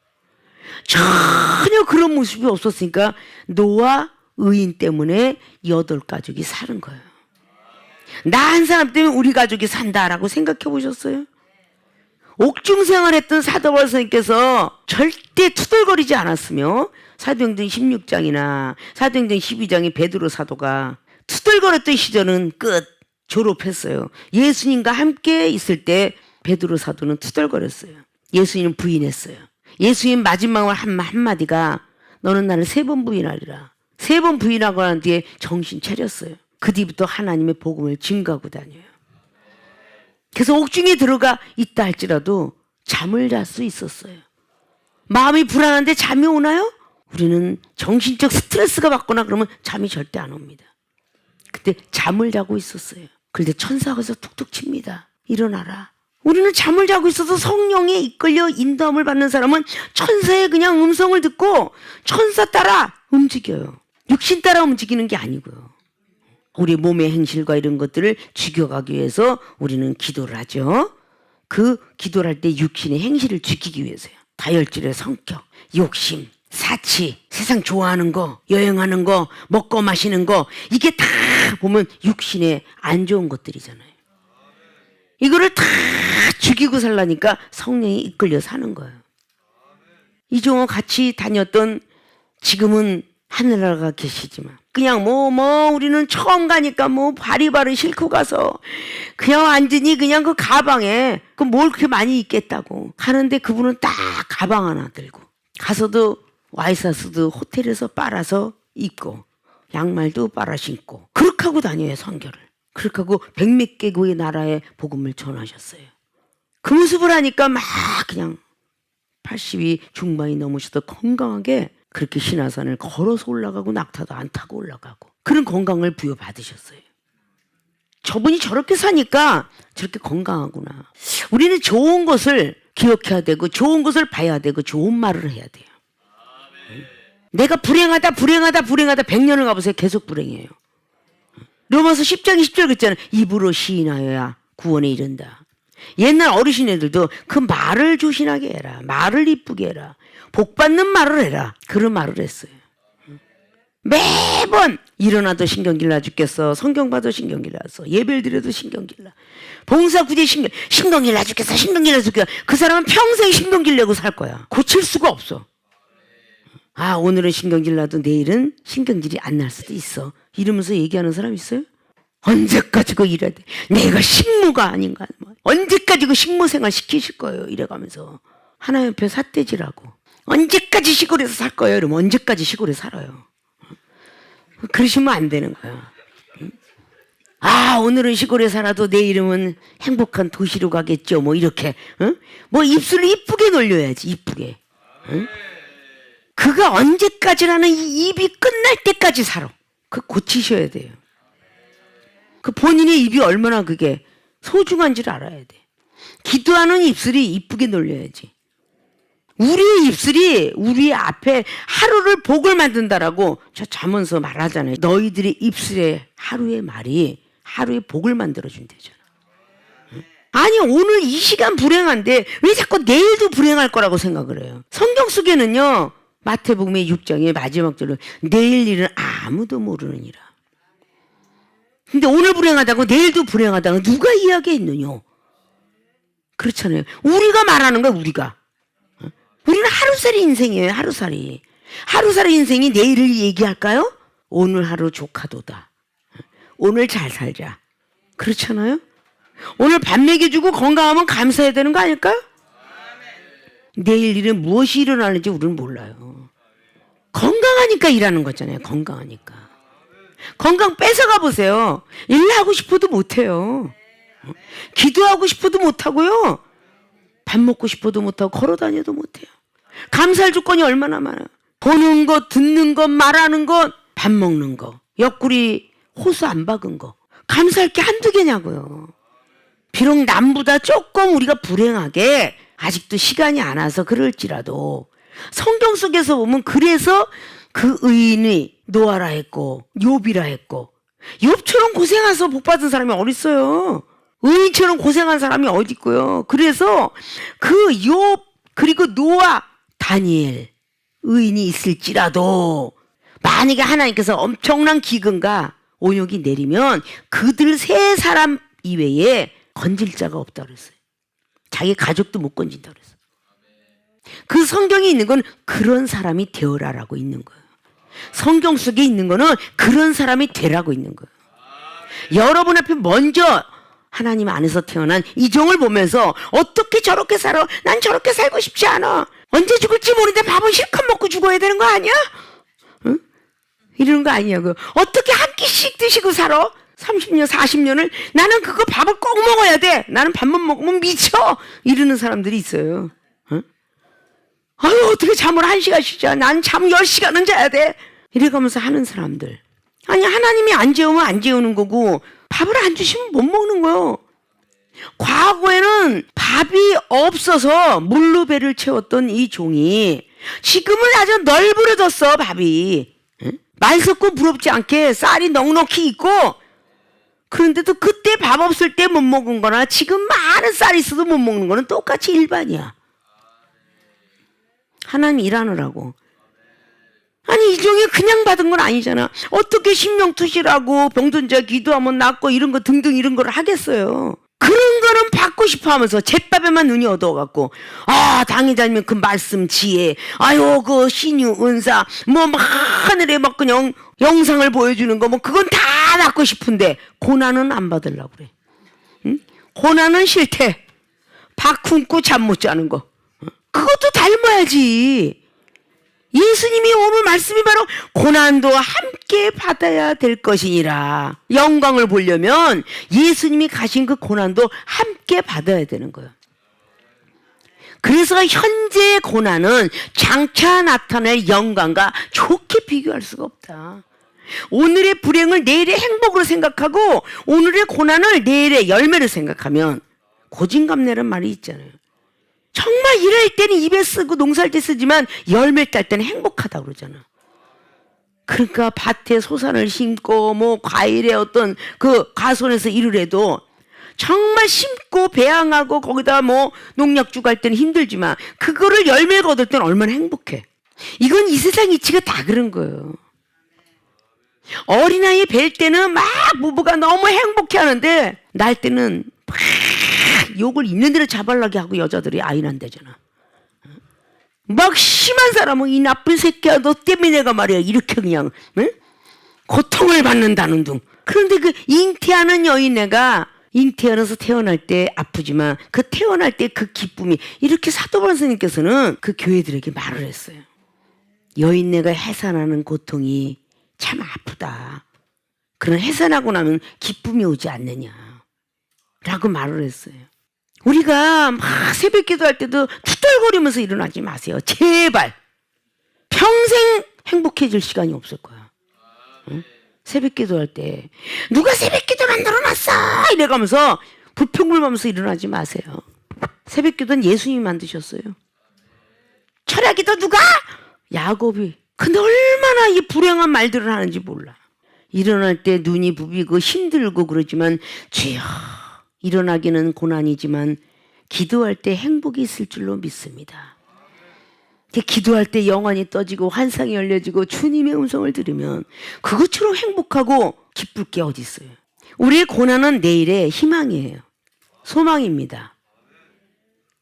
전혀 그런 모습이 없었으니까 노아 의인 때문에 8가족이 사는 거예요. 나 한 사람 때문에 우리 가족이 산다라고 생각해 보셨어요? 옥중 생활했던 사도바울 선생님께서 절대 투덜거리지 않았으며, 사도행전 16장이나 사도행전 12장의 베드로 사도가 투덜거렸던 시절은 끝, 졸업했어요. 예수님과 함께 있을 때 베드로 사도는 투덜거렸어요. 예수님은 부인했어요. 예수님 마지막으로 한 한마디가 너는 나를 3번 부인하리라. 3번 부인하고 난 뒤에 정신 차렸어요. 그 뒤부터 하나님의 복음을 증거하고 다녀요. 그래서 옥중에 들어가 있다 할지라도 잠을 잘 수 있었어요. 마음이 불안한데 잠이 오나요? 우리는 정신적 스트레스가 받거나 그러면 잠이 절대 안 옵니다. 그때 잠을 자고 있었어요. 그런데 천사가 와서 툭툭 칩니다. 일어나라. 우리는 잠을 자고 있어서 성령에 이끌려 인도함을 받는 사람은 천사의 그냥 음성을 듣고 천사 따라 움직여요. 육신 따라 움직이는 게 아니고요. 우리 몸의 행실과 이런 것들을 죽여가기 위해서 우리는 기도를 하죠. 그 기도를 할 때 육신의 행실을 지키기 위해서요. 다혈질의 성격, 욕심, 사치, 세상 좋아하는 거, 여행하는 거, 먹고 마시는 거, 이게 다 보면 육신에 안 좋은 것들이잖아요. 이거를 다 죽이고 살라니까 성령이 이끌려 사는 거예요. 이종호 같이 다녔던, 지금은 하늘나라가 계시지만 그냥 우리는 처음 가니까 바리바리 싣고 가서 그냥 완전히 그냥 그 가방에 그 뭘 그렇게 많이 있겠다고 하는데, 그분은 딱 가방 하나 들고 가서도 와이사스도 호텔에서 빨아서 입고 양말도 빨아 신고 그렇게 하고 다녀요. 선교를 그렇게 하고 100몇 개국의 나라에 복음을 전하셨어요. 그 모습을 하니까 막 그냥 80이 중반이 넘으셔도 건강하게 그렇게 신화산을 걸어서 올라가고 낙타도 안 타고 올라가고 그런 건강을 부여받으셨어요. 저분이 저렇게 사니까 저렇게 건강하구나. 우리는 좋은 것을 기억해야 되고 좋은 것을 봐야 되고 좋은 말을 해야 돼요. 내가 불행하다 100년을 가보세요. 계속 불행해요. 로마서 10장 20절 그랬잖아요. 입으로 시인하여야 구원에 이른다. 옛날 어르신애들도 그 말을 조신하게 해라. 말을 이쁘게 해라. 복받는 말을 해라. 그런 말을 했어요. 매번 일어나도 신경질나 죽겠어. 성경 봐도 신경질나 서 예배를 드려도 신경질나. 봉사구제 신경질나 죽겠어. 신경질나 죽겠어. 그 사람은 평생 신경질 내고 살 거야. 고칠 수가 없어. 아, 오늘은 신경질 나도 내일은 신경질이 안 날 수도 있어. 이러면서 얘기하는 사람 있어요? 언제까지 그 일해야 돼? 내가 식모가 아닌가? 언제까지 그 식모생활 시키실 거예요? 이래가면서 하나님 옆에 삿대질하고 언제까지 시골에서 살 거예요? 이러면 언제까지 시골에 살아요? 그러시면 안 되는 거야. 아, 오늘은 시골에 살아도 내일은 행복한 도시로 가겠죠. 뭐 이렇게 뭐 입술을 이쁘게 놀려야지. 이쁘게. 그가 언제까지라는 이 입이 끝날 때까지 살아. 그 고치셔야 돼요. 그 본인의 입이 얼마나 그게 소중한지를 알아야 돼. 기도하는 입술이 이쁘게 놀려야지. 우리의 입술이 우리 앞에 하루를 복을 만든다라고 저 잠언서 말하잖아요. 너희들의 입술에 하루의 말이 하루의 복을 만들어준대잖아. 아니, 오늘 이 시간 불행한데 왜 자꾸 내일도 불행할 거라고 생각을 해요? 성경 속에는요, 마태복음의 6장의 마지막 절은 내일 일은 아무도 모르느니라. 근데 오늘 불행하다고 내일도 불행하다고 누가 이야기했느냐? 그렇잖아요. 우리가 말하는 거야. 우리가. 우리는 하루살이 인생이에요. 하루살이. 하루살이 인생이 내일을 얘기할까요? 오늘 하루 조카도다. 오늘 잘 살자. 그렇잖아요. 오늘 밥 먹여주고 건강하면 감사해야 되는 거 아닐까요? 내일 일은 무엇이 일어나는지 우리는 몰라요. 건강하니까 일하는 거잖아요. 건강하니까. 건강 뺏어가 보세요. 일하고 싶어도 못해요. 기도하고 싶어도 못하고요. 밥 먹고 싶어도 못하고 걸어다녀도 못해요. 감사할 조건이 얼마나 많아요. 보는 것, 듣는 것, 말하는 것, 밥 먹는 거, 옆구리 호수 안 박은 거. 감사할 게 한두 개냐고요. 비록 남보다 조금 우리가 불행하게 아직도 시간이 안 와서 그럴지라도 성경 속에서 보면 그래서 그 의인이 노아라 했고 욥이라 했고 욥처럼 고생해서 복받은 사람이 어디 있어요? 의인처럼 고생한 사람이 어디 있고요? 그래서 그 욥 그리고 노아 다니엘 의인이 있을지라도 만약에 하나님께서 엄청난 기근과 온욕이 내리면 그들 세 사람 이외에 건질 자가 없다 그랬어요. 자기 가족도 못 건진다 그랬어요. 그 성경에 있는 건 그런 사람이 되어라라고 있는 거예요. 성경 속에 있는 거는 그런 사람이 되라고 있는 거예요. 여러분 앞에 먼저 하나님 안에서 태어난 이종을 보면서 어떻게 저렇게 살아? 난 저렇게 살고 싶지 않아. 언제 죽을지 모르는데 밥은 실컷 먹고 죽어야 되는 거 아니야? 응? 이러는 거 아니냐고요. 어떻게 한 끼씩 드시고 살아? 30년, 40년을 나는 그거 밥을 꼭 먹어야 돼. 나는 밥만 먹으면 미쳐. 이러는 사람들이 있어요. 응? 아유, 어떻게 잠을 1시간씩 자? 난 잠 10시간은 자야 돼. 이래가면서 하는 사람들. 아니, 하나님이 안 재우면 안 재우는 거고 밥을 안 주시면 못 먹는 거예요. 과거에는 밥이 없어서 물로 배를 채웠던 이 종이 지금은 아주 널브러졌어. 밥이. 응? 말 섞고 부럽지 않게 쌀이 넉넉히 있고 그런데도 그때 밥 없을 때 못 먹은 거나 지금 많은 쌀이 있어도 못 먹는 거는 똑같이 일반이야. 하나님 일하느라고. 아니, 이 종이 그냥 받은 건 아니잖아. 어떻게 신명투실하고 병든 자 기도하면 낫고 이런 거 등등 이런 걸 하겠어요. 그런 거는 받고 싶어 하면서 잿밥에만 눈이 어두워갖고 아, 당회자님 그 말씀 지혜 아유 그 신유 은사 뭐 막 하늘에 막 그냥 영상을 보여주는 거 뭐 그건 다 받고 싶은데 고난은 안 받으려고 그래. 응? 고난은 싫대. 밥 굶고 잠 못 자는 거. 그것도 닮아야지. 예수님이 오늘 말씀이 바로 고난도 함께 받아야 될 것이니라. 영광을 보려면 예수님이 가신 그 고난도 함께 받아야 되는 거예요. 그래서 현재의 고난은 장차 나타날 영광과 좋게 비교할 수가 없다. 오늘의 불행을 내일의 행복으로 생각하고 오늘의 고난을 내일의 열매로 생각하면 고진감래란 말이 있잖아요. 정말 일할 때는 입에 쓰고 농사할 때 쓰지만 열매 딸 때는 행복하다고 그러잖아. 그러니까 밭에 소산을 심고 뭐 과일에 어떤 그 가손에서 일을 해도 정말 심고 배양하고 거기다 뭐 농약 주고 할 때는 힘들지만 그거를 열매를 얻을 때는 얼마나 행복해. 이건 이 세상 이치가 다 그런 거예요. 어린아이 뵐 때는 막 부부가 너무 행복해 하는데 날 때는 막 욕을 있는 대로 잡아라게 하고 여자들이 아이 난대잖아. 막 심한 사람은 이 나쁜 새끼야 너 때문에 내가 말이야 이렇게 그냥 응? 고통을 받는다는 둥. 그런데 그 잉태하는 여인네가 잉태하면서 태어날 때 아프지만 그 태어날 때 그 기쁨이 이렇게 사도바울 선생님께서는 그 교회들에게 말을 했어요. 여인네가 해산하는 고통이 참 아프다. 그런 해산하고 나면 기쁨이 오지 않느냐 라고 말을 했어요. 우리가 막 새벽 기도할 때도 투덜거리면서 일어나지 마세요. 제발. 평생 행복해질 시간이 없을 거야. 응? 새벽 기도할 때 누가 새벽 기도 만들어놨어 이래가면서 불평불만하면서 일어나지 마세요. 새벽 기도는 예수님이 만드셨어요. 철야 기도 누가? 야곱이. 근데 얼마나 이 불행한 말들을 하는지 몰라. 일어날 때 눈이 부비고 힘들고 그러지만 주여 일어나기는 고난이지만 기도할 때 행복이 있을 줄로 믿습니다. 기도할 때 영안이 떠지고 환상이 열려지고 주님의 음성을 들으면 그것처럼 행복하고 기쁠 게 어디 있어요. 우리의 고난은 내일의 희망이에요. 소망입니다.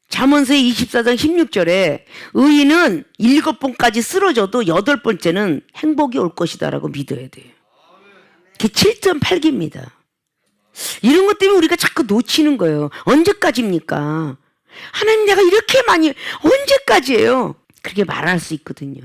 잠언서 24장 16절에 의인은 7번까지 쓰러져도 8번째는 행복이 올 것이다 라고 믿어야 돼요. 그게 7.8기입니다. 이런 것 때문에 우리가 자꾸 놓치는 거예요. 언제까지입니까? 하나님 내가 이렇게 많이 언제까지예요? 그렇게 말할 수 있거든요.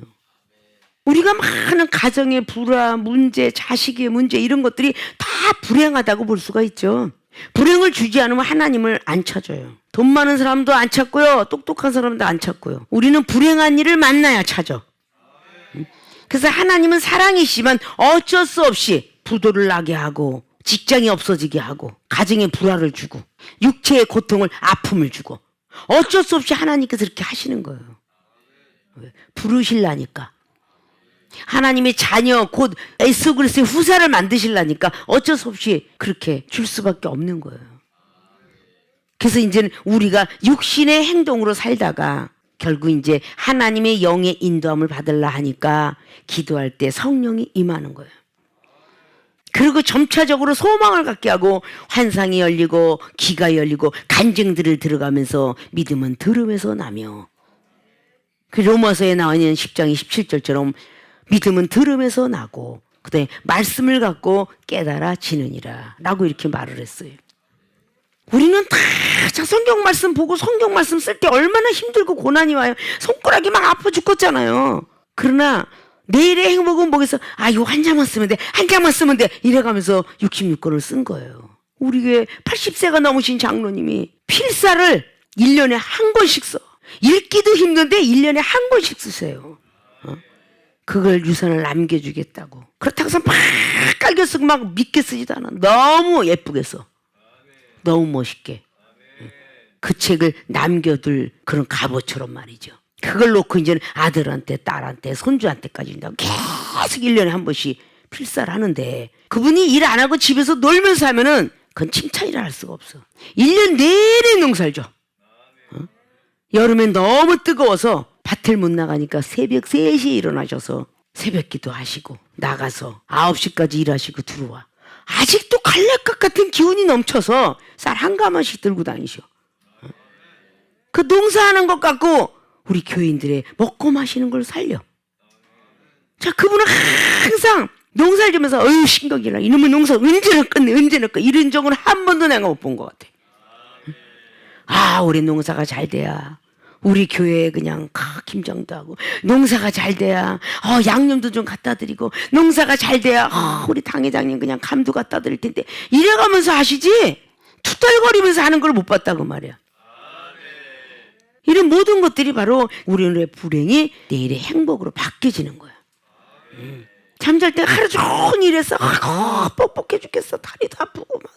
우리가 많은 가정의 불화, 문제, 자식의 문제 이런 것들이 다 불행하다고 볼 수가 있죠. 불행을 주지 않으면 하나님을 안 찾아요. 돈 많은 사람도 안 찾고요. 똑똑한 사람도 안 찾고요. 우리는 불행한 일을 만나야 찾아. 그래서 하나님은 사랑이시지만 어쩔 수 없이 부도를 나게 하고 직장이 없어지게 하고 가정에 불화를 주고 육체의 고통을 아픔을 주고 어쩔 수 없이 하나님께서 이렇게 하시는 거예요. 부르실라니까. 하나님의 자녀 곧 예수 그리스도의 후사를 만드실라니까 어쩔 수 없이 그렇게 줄 수밖에 없는 거예요. 그래서 이제는 우리가 육신의 행동으로 살다가 결국 이제 하나님의 영의 인도함을 받으려 하니까 기도할 때 성령이 임하는 거예요. 그리고 점차적으로 소망을 갖게 하고 환상이 열리고 귀가 열리고 간증들을 들어가면서 믿음은 들음에서 나며 그 로마서에 나와 있는 10장 27절처럼 믿음은 들음에서 나고 그다음에 말씀을 갖고 깨달아지느니라 라고 이렇게 말을 했어요. 우리는 다 성경 말씀 보고 성경 말씀 쓸 때 얼마나 힘들고 고난이 와요. 손가락이 막 아파 죽겠잖아요. 그러나 내일의 행복은 뭐겠어? 아, 요 한 장만 쓰면 돼. 한 장만 쓰면 돼. 이래가면서 66권을 쓴 거예요. 우리 교회 80세가 넘으신 장로님이 필사를 1년에 한 권씩 써. 읽기도 힘든데 1년에 한 권씩 쓰세요. 그걸 유산을 남겨주겠다고. 그렇다고 해서 막 깔겨 쓰고 막 믿게 쓰지도 않아. 너무 예쁘게 써. 너무 멋있게. 그 책을 남겨둘 그런 갑옷처럼 말이죠. 그걸 놓고 이제는 아들한테 딸한테 손주한테까지 준다고 계속 1년에 한 번씩 필사를 하는데 그분이 일 안 하고 집에서 놀면서 하면은 그건 칭찬이라 할 수가 없어. 1년 내내 농사를 줘. 여름엔 너무 뜨거워서 밭을 못 나가니까 새벽 3시에 일어나셔서 새벽 기도 하시고 나가서 9시까지 일하시고 들어와. 아직도 갈래것 같은 기운이 넘쳐서 쌀 한 가마씩 들고 다니셔. 그 농사하는 것 갖고 우리 교인들의 먹고 마시는 걸 살려. 자, 그분은 항상 농사를 지면서 어휴 신경질나. 이놈의 농사 언제나 끝내 언제나 끝내. 이런 적은 한 번도 내가 못 본 것 같아. 아, 우리 농사가 잘 돼야 우리 교회에 그냥 김장도 하고 농사가 잘 돼야 양념도 좀 갖다 드리고 농사가 잘 돼야 우리 당회장님 그냥 감도 갖다 드릴 텐데 이래가면서 하시지 투덜거리면서 하는 걸 못 봤다고 말이야. 이런 모든 것들이 바로 우리의 불행이 내일의 행복으로 바뀌어지는 거야. 잠잘 때 하루 종일 일해서 뻑뻑해 죽겠어. 다리도 아프고 막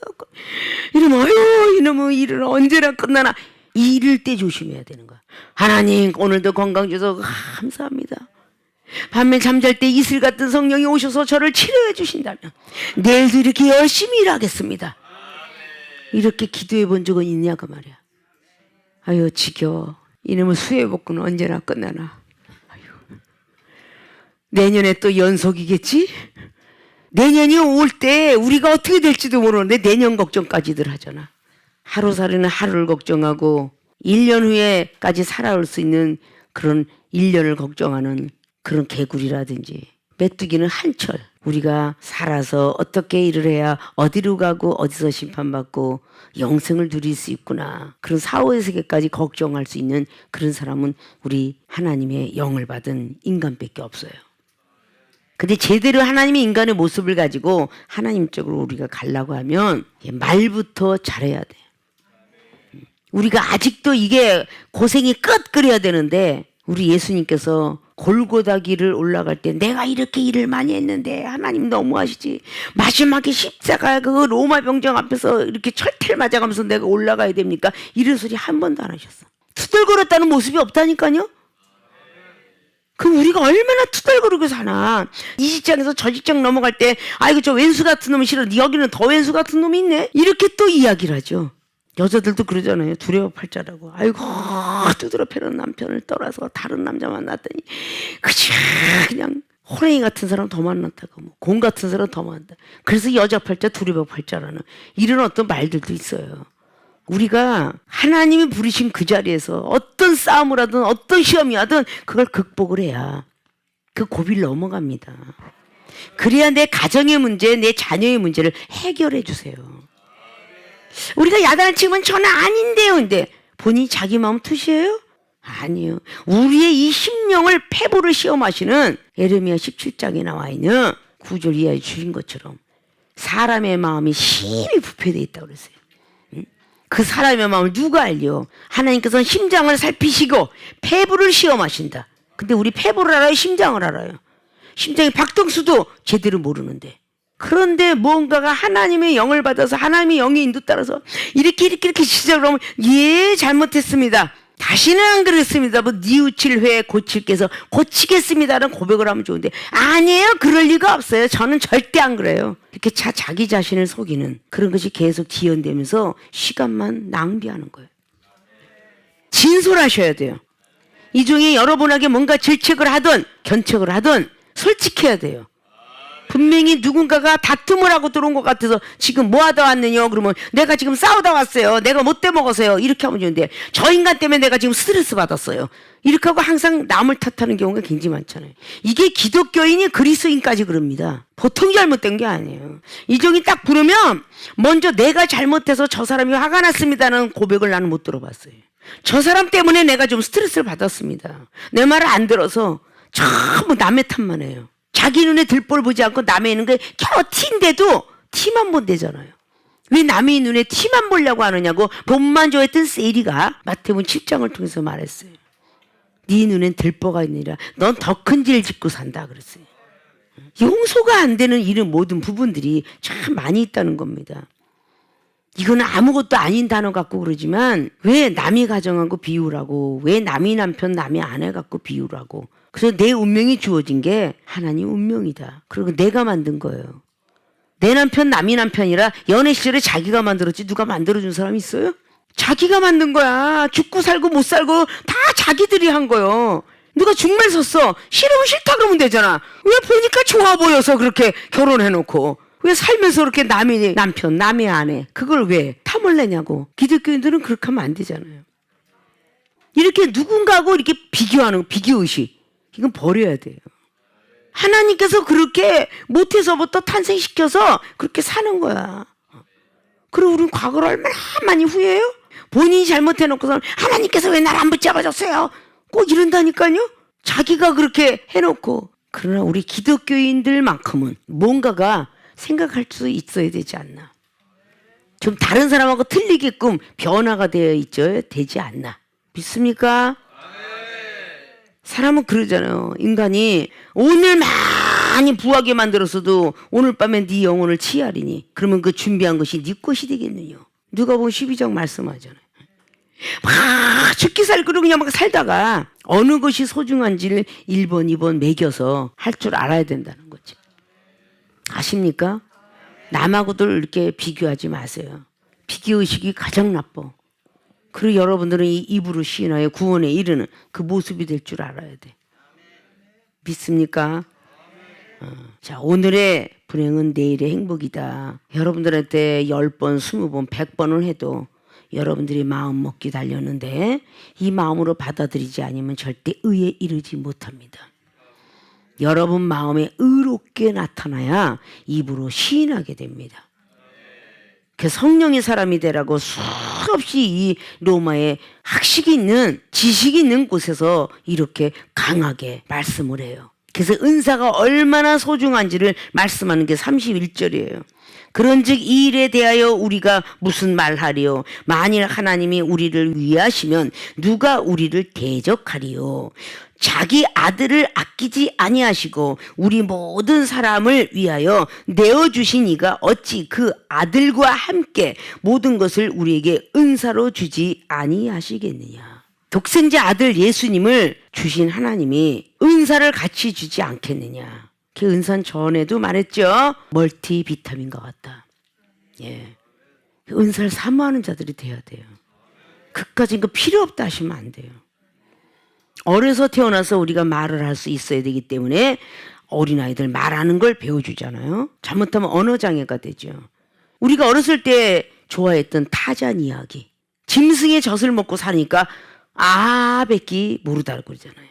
이러면 아유 이놈의 일은 언제나 끝나나. 이럴 때 조심해야 되는 거야. 하나님 오늘도 건강 주셔서 감사합니다. 반면 잠잘 때 이슬 같은 성령이 오셔서 저를 치료해 주신다면 내일도 이렇게 열심히 일하겠습니다. 이렇게 기도해 본 적은 있냐고 말이야. 아유 지겨워. 이놈의 수해복구는 언제나 끝나나. 아유. 내년에 또 연속이겠지? 내년이 올 때 우리가 어떻게 될지도 모르는데 내년 걱정까지들 하잖아. 하루살이는 하루를 걱정하고 1년 후에까지 살아올 수 있는 그런 1년을 걱정하는 그런 개구리라든지 메뚜기는 한철 우리가 살아서 어떻게 일을 해야 어디로 가고 어디서 심판받고 영생을 누릴 수 있구나. 그런 사후세계까지 걱정할 수 있는 그런 사람은 우리 하나님의 영을 받은 인간밖에 없어요. 근데 제대로 하나님의 인간의 모습을 가지고 하나님 쪽으로 우리가 가려고 하면 말부터 잘해야 돼. 우리가 아직도 이게 고생이 끝 그래야 되는데 우리 예수님께서 골고다 길을 올라갈 때 내가 이렇게 일을 많이 했는데 하나님 너무하시지. 마지막에 십자가 그 로마 병정 앞에서 이렇게 철퇴를 맞아가면서 내가 올라가야 됩니까? 이런 소리 한 번도 안 하셨어. 투덜거렸다는 모습이 없다니까요. 그럼 우리가 얼마나 투덜거리고 사나. 이 직장에서 저 직장 넘어갈 때 아이고 저 왼수 같은 놈이 싫어. 여기는 더 왼수 같은 놈이 있네. 이렇게 또 이야기를 하죠. 여자들도 그러잖아요. 두려워 팔자라고. 아이고 두드러 패는 남편을 떠나서 다른 남자 만났더니 그냥 호랭이 같은 사람 더 만났다고 뭐 곰 같은 사람 더 만났다. 그래서 여자 팔자 두려워 팔자라는 이런 어떤 말들도 있어요. 우리가 하나님이 부르신 그 자리에서 어떤 싸움을 하든 어떤 시험이 하든 그걸 극복을 해야 그 고비를 넘어갑니다. 그래야 내 가정의 문제, 내 자녀의 문제를 해결해 주세요. 우리가 야단을 치면 저는 아닌데요. 근데 본인이 자기 마음 투시해요? 아니요. 우리의 이 심령을 패부를 시험하시는 에레미야 17장에 나와 있는 9절 이하에 주신 것처럼 사람의 마음이 심히 부패되어 있다고 그랬어요. 그 사람의 마음을 누가 알려? 하나님께서는 심장을 살피시고 패부를 시험하신다. 근데 우리 패부를 알아요? 심장을 알아요? 심장의 박동수도 제대로 모르는데. 그런데 무언가가 하나님의 영을 받아서 하나님의 영의 인도 따라서 이렇게 시작을 하면 예 잘못했습니다. 다시는 안 그랬습니다. 뭐 뉘우칠 회 고칠께서 고치겠습니다라는 고백을 하면 좋은데 아니에요. 그럴 리가 없어요. 저는 절대 안 그래요. 이렇게 자기 자신을 속이는 그런 것이 계속 지연되면서 시간만 낭비하는 거예요. 진솔하셔야 돼요. 이 중에 여러분에게 뭔가 질책을 하든 견책을 하든 솔직해야 돼요. 분명히 누군가가 다툼을 하고 들어온 것 같아서 지금 뭐 하다 왔느냐 그러면 내가 지금 싸우다 왔어요. 내가 못돼 먹어서요. 이렇게 하면 좋은데 저 인간 때문에 내가 지금 스트레스 받았어요. 이렇게 하고 항상 남을 탓하는 경우가 굉장히 많잖아요. 이게 기독교인이 그리스도인까지 그럽니다. 보통 잘못된 게 아니에요. 이종이 딱 부르면 먼저 내가 잘못해서 저 사람이 화가 났습니다는 고백을 나는 못 들어봤어요. 저 사람 때문에 내가 좀 스트레스를 받았습니다. 내 말을 안 들어서 전부 남의 탓만 해요. 자기 눈에 들볼 보지 않고 남의 있는 게 겨우 티인데도 티만 본대잖아요. 왜 남의 눈에 티만 보려고 하느냐고 본만 좋아했던 세리가 마태복음 7장을 통해서 말했어요. 네 눈엔 들보가 있느니라 넌 더 큰 죄를 짓고 산다 그랬어요. 용서가 안 되는 이런 모든 부분들이 참 많이 있다는 겁니다. 이거는 아무것도 아닌 단어 갖고 그러지만 왜 남이 가정하고 비유라고 왜 남이 남편 남이 아내 갖고 비유라고 그래서 내 운명이 주어진 게 하나님 운명이다. 그리고 내가 만든 거예요. 내 남편 남이 남편이라 연애 시절에 자기가 만들었지 누가 만들어준 사람이 있어요? 자기가 만든 거야. 죽고 살고 못 살고 다 자기들이 한 거예요. 누가 중말 섰어. 싫으면 싫다 그러면 되잖아. 왜 보니까 좋아 보여서 그렇게 결혼해놓고 왜 살면서 그렇게 남의 남편 남의 아내 그걸 왜 탐을 내냐고. 기독교인들은 그렇게 하면 안 되잖아요. 이렇게 누군가하고 이렇게 비교하는 비교의식 이건 버려야 돼요. 하나님께서 그렇게 못해서부터 탄생시켜서 그렇게 사는 거야. 그리고 우리는 과거를 얼마나 많이 후회해요? 본인이 잘못해놓고서는 하나님께서 왜 나를 안 붙잡아줬어요? 꼭 이런다니까요. 자기가 그렇게 해놓고. 그러나 우리 기독교인들만큼은 뭔가가 생각할 수 있어야 되지 않나. 좀 다른 사람하고 틀리게끔 변화가 되어 있죠. 되지 않나. 믿습니까? 사람은 그러잖아요. 인간이 오늘 많이 부하게 만들었어도 오늘 밤에 네 영혼을 치하리니 그러면 그 준비한 것이 네 것이 되겠느냐. 누가 보면 12장 말씀하잖아요. 막 죽기 살기로 그냥 막 살다가 어느 것이 소중한지를 1번, 2번 매겨서 할 줄 알아야 된다는 거죠. 아십니까? 남하고들 이렇게 비교하지 마세요. 비교의식이 가장 나빠. 그리고 여러분들은 이 입으로 시인하여 구원에 이르는 그 모습이 될 줄 알아야 돼. 믿습니까? 자, 오늘의 불행은 내일의 행복이다. 여러분들한테 10번, 20번, 100번을 해도 여러분들이 마음 먹기 달렸는데 이 마음으로 받아들이지 않으면 절대 의에 이르지 못합니다. 여러분 마음에 의롭게 나타나야 입으로 시인하게 됩니다. 그 성령의 사람이 되라고 수없이 이 로마의 학식이 있는 지식이 있는 곳에서 이렇게 강하게 말씀을 해요. 그래서 은사가 얼마나 소중한지를 말씀하는 게 31절이에요. 그런즉 이 일에 대하여 우리가 무슨 말하리요? 만일 하나님이 우리를 위하시면 누가 우리를 대적하리요? 자기 아들을 아끼지 아니하시고 우리 모든 사람을 위하여 내어주신 이가 어찌 그 아들과 함께 모든 것을 우리에게 은사로 주지 아니하시겠느냐. 독생자 아들 예수님을 주신 하나님이 은사를 같이 주지 않겠느냐. 그 은사는 전에도 말했죠. 멀티비타민과 같다. 예, 은사를 사모하는 자들이 돼야 돼요. 그까진 거 필요 없다 하시면 안 돼요. 어려서 태어나서 우리가 말을 할 수 있어야 되기 때문에 어린아이들 말하는 걸 배워주잖아요. 잘못하면 언어장애가 되죠. 우리가 어렸을 때 좋아했던 타잔 이야기. 짐승의 젖을 먹고 사니까 아밖에 모르다고 그러잖아요.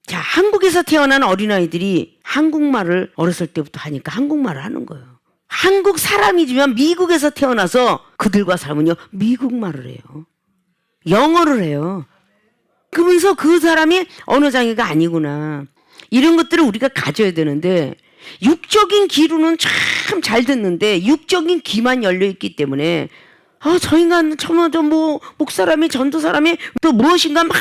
자, 한국에서 태어난 어린아이들이 한국말을 어렸을 때부터 하니까 한국말을 하는 거예요. 한국 사람이지만 미국에서 태어나서 그들과 살면요 미국말을 해요. 영어를 해요. 그러면서 그 사람이 언어장애가 아니구나. 이런 것들을 우리가 가져야 되는데 육적인 귀로는 참 잘 듣는데 육적인 귀만 열려있기 때문에 저 인간 뭐 목사람이 전도사람이 또 무엇인가 막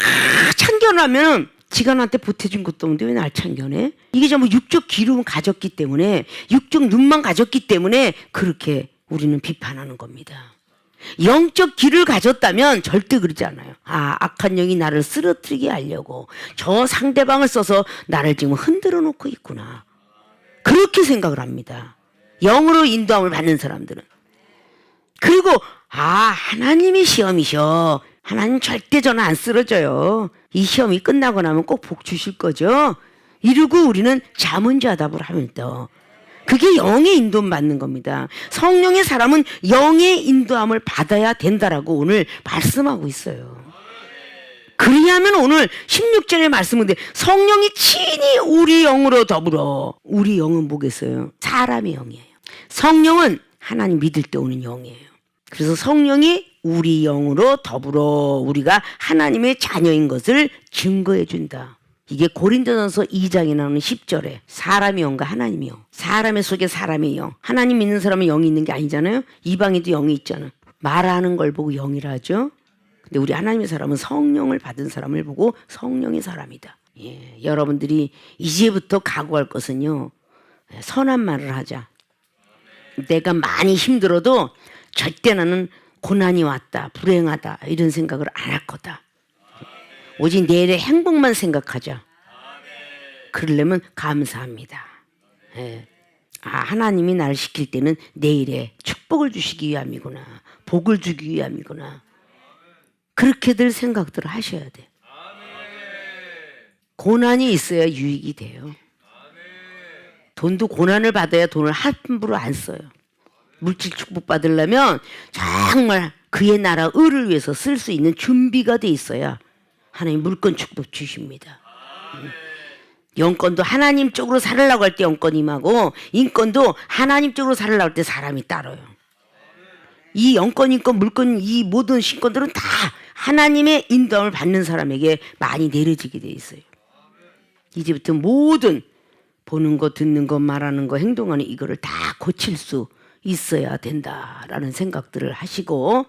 참견하면 지가 나한테 보태준 것도 없는데 왜 날 참견해? 이게 전부 육적 귀로만 가졌기 때문에 육적 눈만 가졌기 때문에 그렇게 우리는 비판하는 겁니다. 영적 귀를 가졌다면 절대 그러지 않아요. 악한 영이 나를 쓰러뜨리게 하려고 저 상대방을 써서 나를 지금 흔들어 놓고 있구나. 그렇게 생각을 합니다. 영으로 인도함을 받는 사람들은. 그리고 하나님이 시험이셔. 하나님 절대 저는 안 쓰러져요. 이 시험이 끝나고 나면 꼭 복 주실 거죠. 이러고 우리는 자문자답을 하면 또 그게 영의 인도함 받는 겁니다. 성령의 사람은 영의 인도함을 받아야 된다라고 오늘 말씀하고 있어요. 그리하면 오늘 16절의 말씀은 성령이 친히 우리 영으로 더불어. 우리 영은 뭐겠어요? 사람의 영이에요. 성령은 하나님 믿을 때 오는 영이에요. 그래서 성령이 우리 영으로 더불어 우리가 하나님의 자녀인 것을 증거해 준다. 이게 고린도전서 2장에 나오는 10절에 사람의 영과 하나님의 영. 사람의 속에 사람의 영. 하나님 믿는 사람은 영이 있는 게 아니잖아요. 이방에도 영이 있잖아. 말하는 걸 보고 영이라 하죠. 근데 우리 하나님의 사람은 성령을 받은 사람을 보고 성령의 사람이다. 예, 여러분들이 이제부터 각오할 것은요. 선한 말을 하자. 내가 많이 힘들어도 절대 나는 고난이 왔다, 불행하다 이런 생각을 안 할 거다. 오직 내일의 행복만 생각하자. 그러려면 감사합니다. 예. 하나님이 나를 시킬 때는 내일에 축복을 주시기 위함이구나. 복을 주기 위함이구나. 그렇게들 생각들을 하셔야 돼. 고난이 있어야 유익이 돼요. 돈도 고난을 받아야 돈을 함부로 안 써요. 물질 축복 받으려면 정말 그의 나라 의를 위해서 쓸 수 있는 준비가 돼 있어야 하나님 물권 축복 주십니다. 영권도 하나님 쪽으로 살으려고 할 때 영권 임하고 인권도 하나님 쪽으로 살으려고 할 때 사람이 따라요. 이 영권, 인권, 물권 이 모든 신권들은 다 하나님의 인도함을 받는 사람에게 많이 내려지게 돼 있어요. 이제부터 모든 보는 거, 듣는 거, 말하는 거, 행동하는 이거를 다 고칠 수 있어야 된다라는 생각들을 하시고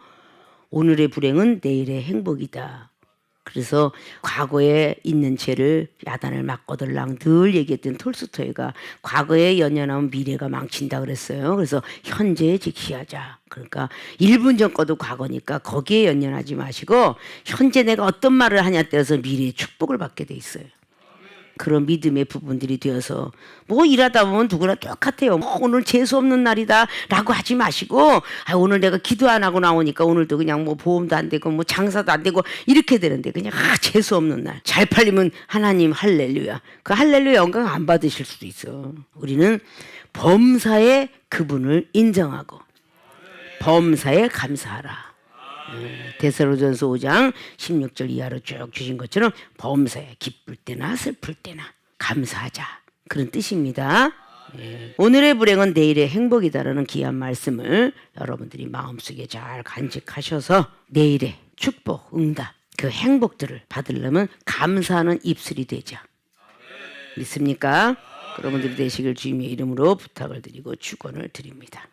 오늘의 불행은 내일의 행복이다. 그래서 과거에 있는 죄를 야단을 맞거들랑 늘 얘기했던 톨스토이가 과거에 연연하면 미래가 망친다 그랬어요. 그래서 현재에 직시하자. 그러니까 1분 전 거도 과거니까 거기에 연연하지 마시고 현재 내가 어떤 말을 하냐 따라서 미래의 축복을 받게 돼 있어요. 그런 믿음의 부분들이 되어서 뭐 일하다 보면 누구나 똑같아요. 뭐 오늘 재수 없는 날이다 라고 하지 마시고 오늘 내가 기도 안 하고 나오니까 오늘도 그냥 뭐 보험도 안 되고 뭐 장사도 안 되고 이렇게 되는데 그냥 재수 없는 날. 잘 팔리면 하나님 할렐루야. 그 할렐루야 영광 안 받으실 수도 있어. 우리는 범사에 그분을 인정하고 범사에 감사하라. 데살로전서 5장 16절 이하로 쭉 주신 것처럼 범사에 기쁠 때나 슬플 때나 감사하자. 그런 뜻입니다. 오늘의 불행은 내일의 행복이다라는 귀한 말씀을 여러분들이 마음속에 잘 간직하셔서 내일의 축복, 응답, 그 행복들을 받으려면 감사하는 입술이 되자. 믿습니까? 여러분들이 되시길 주님의 이름으로 부탁을 드리고 축원을 드립니다.